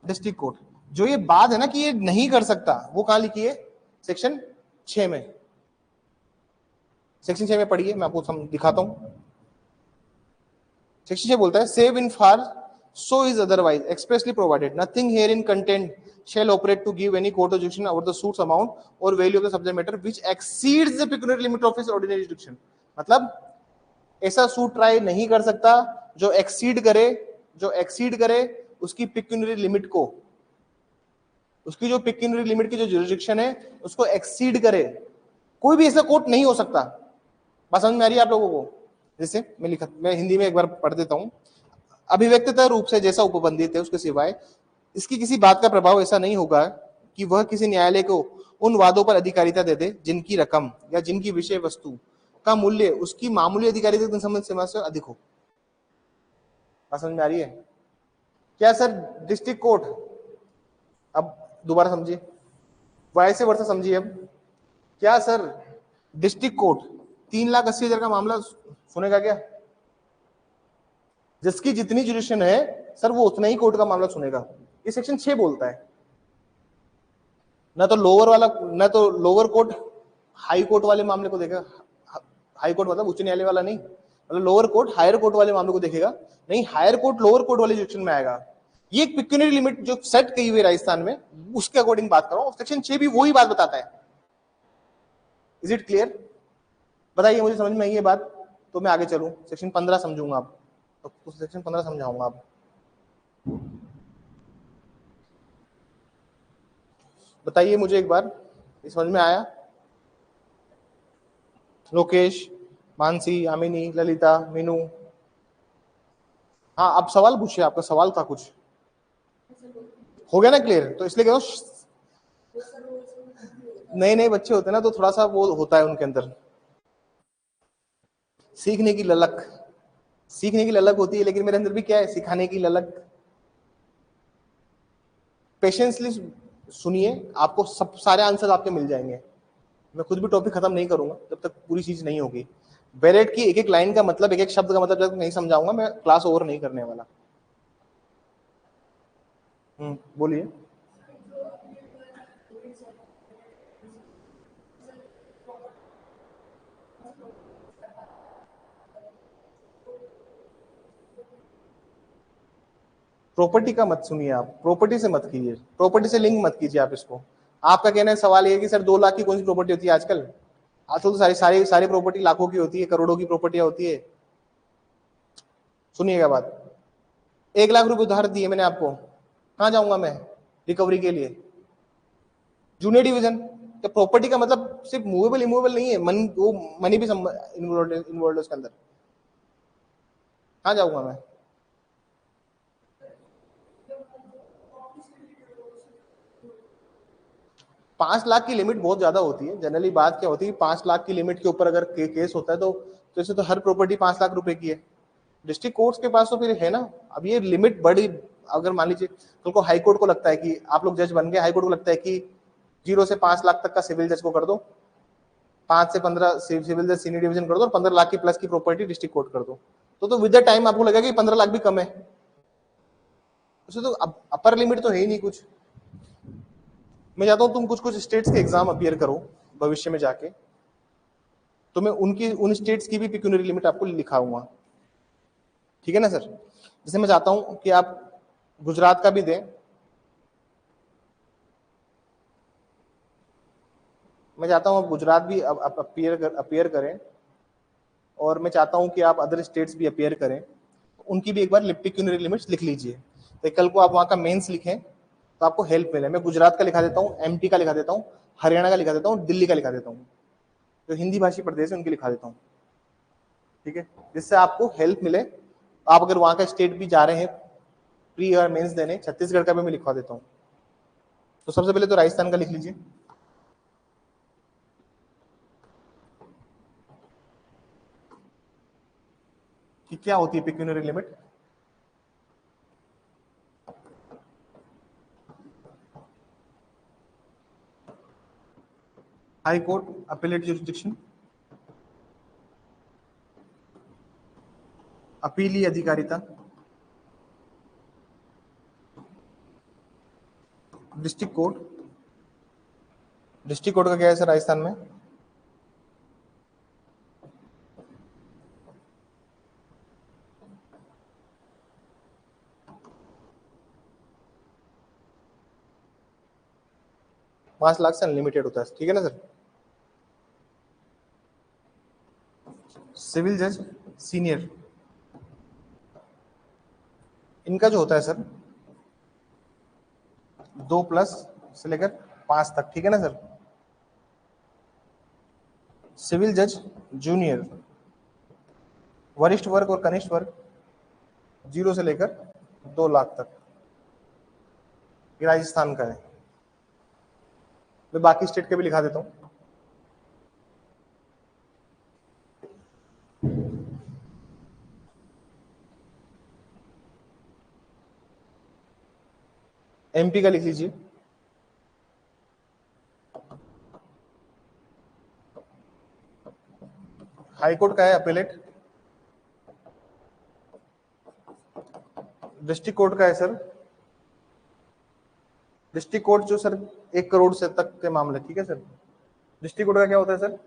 District court. जो ये बात है ना कि ये नहीं कर सकता, वो कहां लिखी है? सेक्शन 6 में। सेक्शन 6 में पढ़िए, मैं आपको दिखाता हूं। सेक्शन 6 बोलता है, save in far so is otherwise expressly provided, nothing herein contained shall operate to give any court of jurisdiction over the suit's amount or value of the subject matter which exceeds the pecuniary limit of his ordinary jurisdiction। मतलब ऐसा suit try नहीं कर सकता जो exceed करे उसकी पिक्यूनियरी limit को, उसकी जो पिक्यूनियरी लिमिट की जो जुरिडिक्शन है उसको एक्सीड करे, कोई भी ऐसा कोर्ट नहीं हो सकता। बात समझ में आ रही है आप लोगों को? जैसे मैं हिंदी में एक बार पढ़ देता हूं। अभिव्यक्तता रूप से जैसा उपबंधित है उसके सिवाय इसकी किसी बात का प्रभाव ऐसा नहीं होगा कि वह किसी न्यायालय को उन वादों पर अधिकारिता दे दे जिनकी रकम या जिनकी विषय वस्तु का मूल्य उसकी मामूली अधिकारिता संबंध सीमा से अधिक हो। बात समझ में आ रही है क्या सर? डिस्ट्रिक्ट कोर्ट, अब दोबारा समझिए, वाई से वर्षा समझिए। अब क्या सर डिस्ट्रिक्ट कोर्ट 3,80,000 का मामला सुनेगा क्या? जिसकी जितनी जुरिडिक्शन है सर वो उतना ही कोर्ट का मामला सुनेगा। ये सेक्शन 6 बोलता है। ना तो लोअर वाला, ना तो लोअर कोर्ट हाई कोर्ट वाले मामले को देखेगा, हाई कोर्ट मतलब उच्च न्यायालय वाला नहीं, मतलब लोअर कोर्ट हायर कोर्ट वाले मामले को देखेगा नहीं, हायर कोर्ट लोअर कोर्ट वाले जुरिडिक्शन में आएगा। ये एक पिक्यूनियरी लिमिट जो सेट की हुई है राजस्थान में, उसके अकॉर्डिंग बात कर रहा हूं। सेक्शन 6 भी वही बात बताता है। Is it clear? बताइए मुझे, समझ में आई ये बात? तो मैं आगे चलूं, सेक्शन 15 समझूंगा आप, तो सेक्शन 15 समझाऊंगा आप। बताइए मुझे एक बार, समझ में आया? लोकेश, मानसी, आमिनी, ललिता, मीनू। हाँ, अब सवाल पूछिए, आपका सवाल था कुछ, हो गया ना क्लियर? तो इसलिए कह रहा हूं, नए नए बच्चे होते हैं ना तो थोड़ा सा वो होता है उनके अंदर, सीखने की ललक, सीखने की ललक होती है, लेकिन मेरे अंदर भी क्या है, सिखाने की ललक। पेशेंसली सुनिए, आपको सब सारे आंसर आपके मिल जाएंगे। मैं खुद भी टॉपिक खत्म नहीं करूंगा जब तक पूरी चीज नहीं होगी। बेरेट की एक एक लाइन का मतलब, एक एक शब्द का मतलब जब तक नहीं समझाऊंगा मैं क्लास ओवर नहीं करने वाला। बोलिए। प्रॉपर्टी का मत सुनिए आप, प्रॉपर्टी से मत कीजिए, प्रॉपर्टी से लिंक मत कीजिए आप इसको। आपका कहना है, सवाल ये है कि सर 2 लाख की कौन सी प्रॉपर्टी होती है आजकल? आजकल तो सारी सारी सारी प्रॉपर्टी लाखों की होती है, करोड़ों की प्रॉपर्टियां होती है। सुनिएगा बात, 1 लाख रुपए उधार दिए मैंने आपको, कहाँ जाऊंगा मैं रिकवरी के लिए? Junior division. तो प्रॉपर्टी का मतलब सिर्फ मूवेबल इमूवेबल नहीं है, मन वो मनी भी इन्वॉल्व उसके अंदर, कहाँ जाऊंगा मैं? 5 लाख की लिमिट बहुत ज्यादा होती है। जनरली बात क्या होती है, 5 लाख की लिमिट के ऊपर अगर केस होता है तो इसे तो हर प्रॉपर्टी 5 लाख रुपए की है। डिस्ट्रिक्ट कोर्ट्स के पास तो फिर है ना, अब ये लिमिट बड़ी, अगर मान लीजिए कल को हाई कोर्ट को लगता है कि आप लोग जज बन गए, हाई कोर्ट को लगता है कि 0 से 5 लाख तक का सिविल जज को कर दो, 5 से 15 सिविल जज सीनियर डिवीजन कर दो, और 15 लाख की प्लस की प्रॉपर्टी डिस्ट्रिक्ट कोर्ट कर दो, तो विद द टाइम आपको लगेगा कि 15 लाख भी कम है। उसे तो अपर लिमिट तो है ही नहीं कुछ। मैं चाहता हूं तुम कुछ कुछ स्टेट्स के एग्जाम अपियर करो भविष्य में जाके, तो मैं उनकी उन स्टेट्स की भी पिक्यूनरी लिमिट आपको लिखाऊंगा, ठीक है ना सर? जैसे मैं चाहता हूं कि आप गुजरात का भी दें, मैं चाहता हूं आप गुजरात भी अपियर करें, और मैं चाहता हूं कि आप अदर स्टेट्स भी अपियर करें, उनकी भी एक बार पिक्यूनरी लिमिट्स लिख लीजिए, तो कल को आप वहां का मेंस लिखें तो आपको हेल्प मिले। मैं गुजरात का लिखा देता हूँ, एमपी का लिखा देता हूँ, हरियाणा का लिखा देता हूँ, दिल्ली का लिखा देता हूँ, जो हिंदी भाषी प्रदेश है उनकी लिखा देता हूँ, ठीक है, जिससे आपको हेल्प मिले। आप अगर वहां का स्टेट भी जा रहे हैं प्री और मेंस देने, छत्तीसगढ़ का भी मैं लिखवा देता हूँ। तो सबसे पहले तो राजस्थान का लिख लीजिए, कि क्या होती है pecuniary limit. High court appellate jurisdiction, अपीली अधिकारिता, डिस्ट्रिक्ट कोर्ट। डिस्ट्रिक्ट कोर्ट का क्या है सर राजस्थान में? पांच लाख से अनलिमिटेड होता है, ठीक है ना सर? सिविल जज सीनियर, इनका जो होता है सर 2 प्लस से लेकर 5 तक, ठीक है ना सर। सिविल जज जूनियर, वरिष्ठ वर्ग और कनिष्ठ वर्ग 0 से लेकर 2 लाख तक, ये राजस्थान का है। मैं बाकी स्टेट के भी लिखा देता हूँ। एमपी का लिख लीजिए, हाईकोर्ट का है अपीलेट, डिस्ट्रिक्ट कोर्ट का है सर, डिस्ट्रिक्ट कोर्ट जो सर 1 करोड़ से तक के मामले, ठीक है सर। डिस्ट्रिक्ट कोर्ट का क्या होता है सर?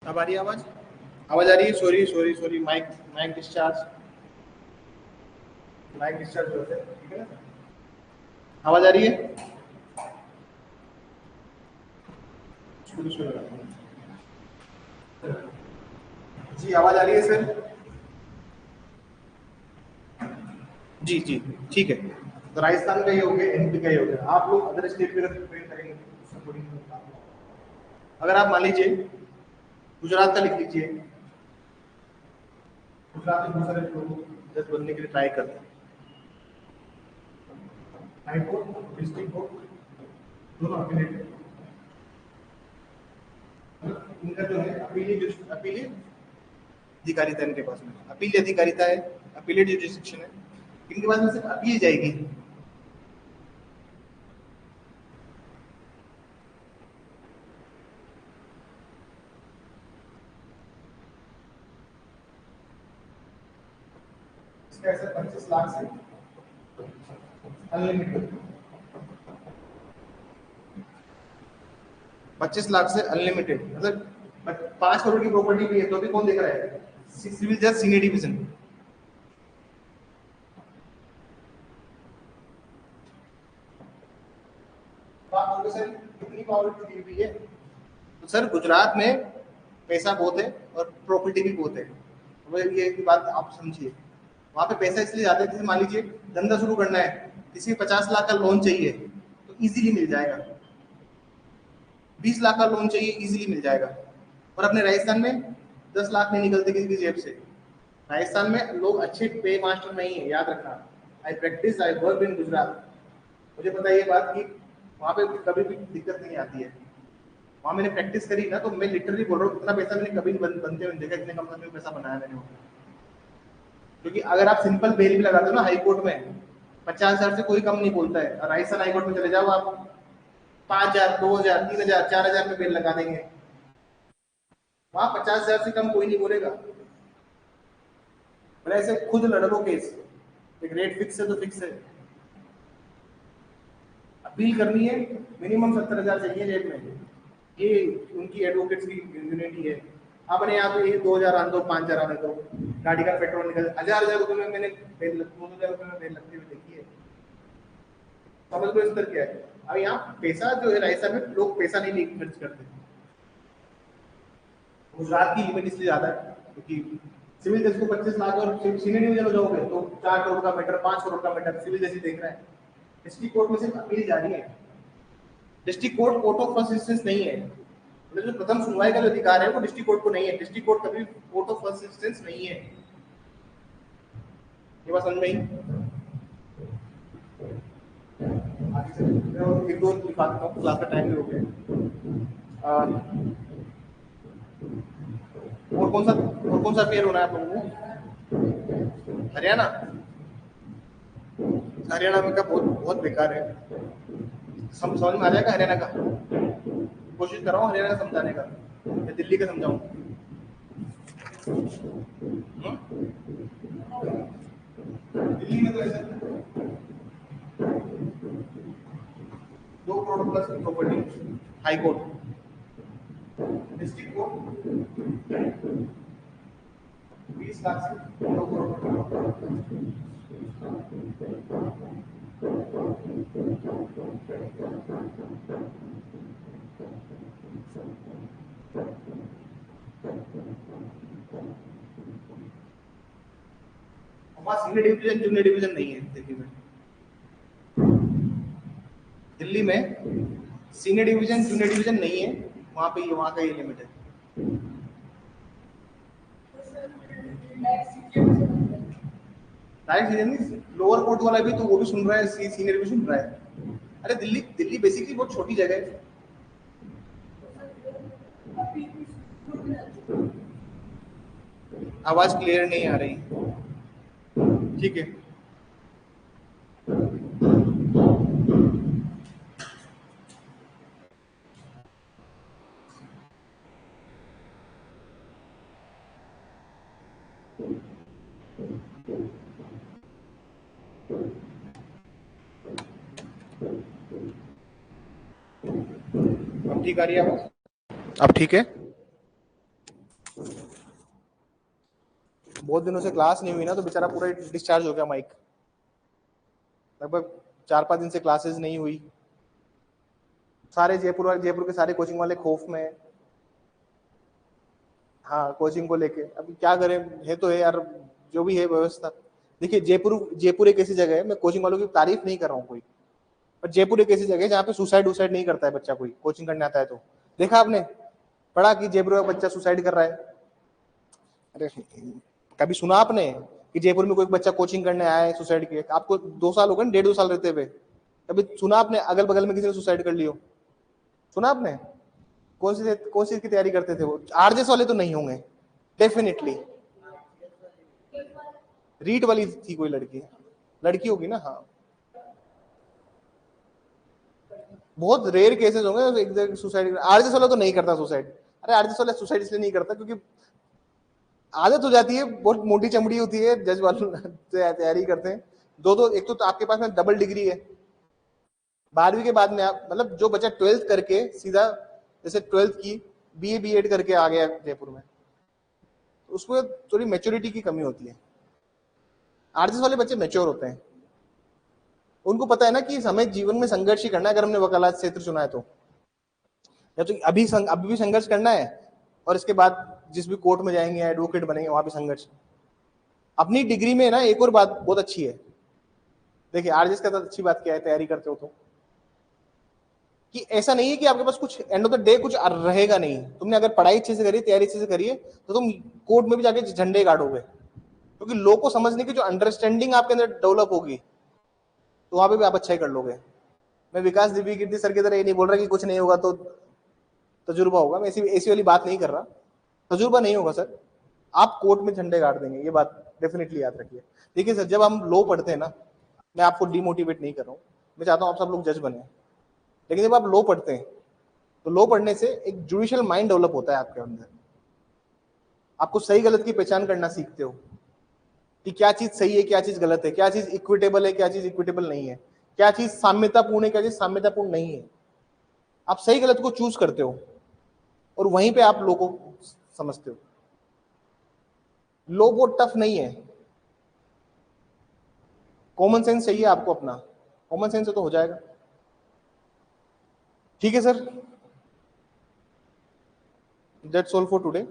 अब आ रही है आवाज? आवाज आ रही है? Sorry sorry sorry, mike mike discharge, mike discharge हो रहा है, ठीक है ना। आवाज आ रही है? जी आवाज आ रही है सर? जी जी ठीक है। तो राजस्थान का ही हो गया, एमपी का ही हो गया। आप लोग अदर स्टेट में ट्रेन करेंगे तो अगर आप मान लीजिए गुजरात का लिख लीजिए, गुजरात में बहुत सारे लोग जज बनने के लिए ट्राई करते हैं। हाई कोर्ट, डिस्ट्रिक्ट कोर्ट दोनों अफिलिएटेड, इनका जो है अपीलीय अधिकारिता इनके पास में, अपीलीय अधिकारिता है, अपीलेट जुरिडिक्शन है, इनके पास में सिर्फ अपील जाएगी। इसका ऐसा 25 लाख से अनलिमिटेड, 25 लाख से अनलिमिटेड, मतलब 5 करोड़ की प्रॉपर्टी भी है तो भी कौन देख रहा है? सिविल जज सीनियर डिवीजन। सर कितनी पावर दी हुई है? तो सर गुजरात में पैसा बहुत है और प्रॉपर्टी भी बहुत है, वो ये की बात आप समझिए। वहाँ पे पैसा इसलिए जाता है, जैसे मान लीजिए धंधा शुरू करना है, किसी को 50 लाख का लोन चाहिए तो इजीली मिल जाएगा, 20 लाख का लोन चाहिए इजीली मिल जाएगा। और अपने राजस्थान में 10 लाख नहीं निकलते किसी की जेब से। राजस्थान में लोग अच्छे पे मास्टर नहीं है, याद रखना। आई वर्क इन गुजरात, मुझे पता है ये बात कि वहाँ पे कभी भी दिक्कत नहीं आती है। वहाँ मैंने प्रैक्टिस करी ना, तो मैं लिटरली बोल रहा हूँ इतना पैसा मैंने कभी बनते हुए देखा, इतने कम समय में पैसा बनाया मैंने। क्योंकि अगर आप सिंपल बेल भी लगाते हो ना हाई कोर्ट में, 50,000 से कोई कम नहीं बोलता है। और राजस्थान हाई कोर्ट में चले जाओ आप, 5,000, 2,000, 3,000, 4,000 में बेल लगा देंगे। वहां 50,000 से कम कोई नहीं बोलेगा। बोले ऐसे खुद लड़ लो केस, एक रेट फिक्स है तो फिक्स है। अपील करनी है, मिनिमम 70,000 चाहिए जेब में। ये उनकी एडवोकेट्स की यूनिटी है। अपने यहाँ पे ये 2,000 आने दो, 5,000 आने दो, गाड़ी का पेट्रोल निकल 1,000 रुपए में मैंने 2,000 रुपए में बेल लगती हुई देखी है। समझ लो स्तर क्या है। अब यहाँ पैसा जो है राइट साहब में लोग पैसा नहीं खर्च करते। गुजरात की लिमिट इसलिए ज्यादा है क्योंकि सिविल जज को 25 लाख और सीनियर डिवीजन हो जाओगे तो 4 करोड़ का मैटर, 5 करोड़ का मैटर सिविल जज ही देख रहा है। डिस्ट्रिक्ट कोर्ट में सिर्फ अपील जारी है। District court court of first instance नहीं है। जो प्रथम सुनवाई का जो अधिकार है वो डिस्ट्रिक्ट कोर्ट को नहीं है। डिस्ट्रिक्ट कोर्ट कभी कोर्ट ऑफ फर्स्ट इंस्टेंस नहीं है। ये बात समझ में आई? आगे से मैं एक दो लिखा देता हूँ, क्लास का टाइम भी हो गया। और कौन सा फेयर होना है आप लोगों को? हरियाणा। हरियाणा में का बहुत बेकार है। समझ में आ जाएगा हरियाणा का? कोशिश कर रहा हूँ हरियाणा का समझाने का, या दिल्ली का समझाऊं? दिल्ली में तो ऐसा 2 करोड़ प्लस की property, high court, district court 20 lakh से 2 करोड़। वहाँ सीनियर डिवीजन जूनियर डिवीजन नहीं है दिल्ली में। दिल्ली में सीनियर डिवीजन जूनियर डिवीजन नहीं है, वहाँ पे वहाँ का ये लिमिट है। डायरेक्ट सीनियर नहीं, लोअर कोर्ट वाला भी तो वो भी सुन रहा है, सीनियर भी सुन रहा है। अरे दिल्ली दिल्ली बेसिकली बहुत छोटी जगह है। आवाज क्लियर नहीं आ रही। ठीक है, अब ठीक आ रही है आवाज? अब ठीक है। बहुत दिनों से क्लास नहीं हुई ना, तो बेचारा पूरा डिस्चार्ज हो गया माइक। लगभग 4-5 दिन से क्लासेस नहीं हुई। सारे जयपुर के सारे कोचिंग वाले खौफ में। हाँ, कोचिंग को लेके अभी क्या करें, है तो है यार, जो भी है व्यवस्था। देखिए जयपुर एक ऐसी जगह है, मैं कोचिंग वालों की तारीफ नहीं कर रहा हूँ कोई, पर जयपुर एक ऐसी जगह है जहाँ पे सुसाइड नहीं करता है बच्चा, कोई कोचिंग करने आता है तो। देखा आपने, पढ़ा कि जयपुर का बच्चा सुसाइड कर रहा है? अरे कभी सुना आपने कि जयपुर में कोई बच्चा कोचिंग करने आया है सुसाइड किया? आपको 2 साल हो गए, 1.5-2 साल रहते हुए, कभी सुना आपने अगल बगल में किसी ने सुसाइड कर लियो? सुना आपने? कौन सी की तैयारी करते थे वो? आरजेस वाले तो नहीं होंगे डेफिनेटली। रीट वाली थी कोई लड़की होगी ना। हाँ, बहुत रेयर केसेस होंगे सुसाइड। आरजेस वाला तो नहीं करता सुसाइड। अरे आरजेस वाला सुसाइड इसलिए नहीं करता क्योंकि आदत हो जाती है, बहुत मोटी चमड़ी होती है, जज वालों तैयारी करते हैं। एक तो आपके पास में डबल डिग्री है। 12वीं के बाद में आप, मतलब जो बच्चा 12th करके सीधा, जैसे 12th की बीए बीएड करके आ गया जयपुर में, तो उसको थोड़ी मेच्योरिटी की कमी होती है। आरजेस वाले बच्चे मेच्योर होते हैं, उनको पता है ना कि हमें जीवन में संघर्ष ही करना है। अगर हमने वकालत क्षेत्र चुना है तो, या तो अभी भी संघर्ष करना है, और इसके बाद जिस भी कोर्ट में जाएंगे या एडवोकेट बनेंगे वहां भी संघर्ष। अपनी डिग्री में ना एक और बात बहुत अच्छी है, देखिए आरजेस का तो अच्छी बात क्या है, तैयारी करते हो तो, कि ऐसा नहीं है कि आपके पास कुछ एंड ऑफ द डे कुछ रहेगा नहीं। तुमने अगर पढ़ाई अच्छे से करी, तैयारी अच्छे से करी है, तो तुम कोर्ट में भी जाके झंडे गाड़ोगे, क्योंकि लोग को समझने की जो अंडरस्टैंडिंग आपके अंदर डेवलप होगी, तो वहां पे भी आप अच्छा ही कर लोगे। मैं विकास दिव्य कीर्ति सर की तरह ये नहीं बोल रहा कि कुछ नहीं होगा तो तजुर्बा होगा, मैं ऐसी वाली बात नहीं कर रहा। तजुर्बा नहीं होगा सर, आप कोर्ट में झंडे गाड़ देंगे, ये बात डेफिनेटली याद रखिए। देखिए सर, जब हम लो पढ़ते हैं ना, मैं आपको डिमोटिवेट नहीं कर रहा हूँ, मैं चाहता हूँ आप सब लोग जज बने। लेकिन जब आप लो पढ़ते हैं तो लो पढ़ने से एक जुडिशियल माइंड डेवलप होता है आपके अंदर। आपको सही गलत की पहचान करना सीखते हो कि क्या चीज सही है, क्या चीज गलत है, क्या चीज इक्विटेबल है, क्या चीज इक्विटेबल नहीं है, क्या चीज साम्यतापूर्ण है, क्या चीज साम्यतापूर्ण नहीं है। आप सही गलत को चूज करते हो और वहीं पे आप लो को समझते हो। लो बहुत टफ नहीं है, कॉमन सेंस चाहिए आपको अपना, कॉमन सेंस से तो हो जाएगा। ठीक है sir, that's all for today.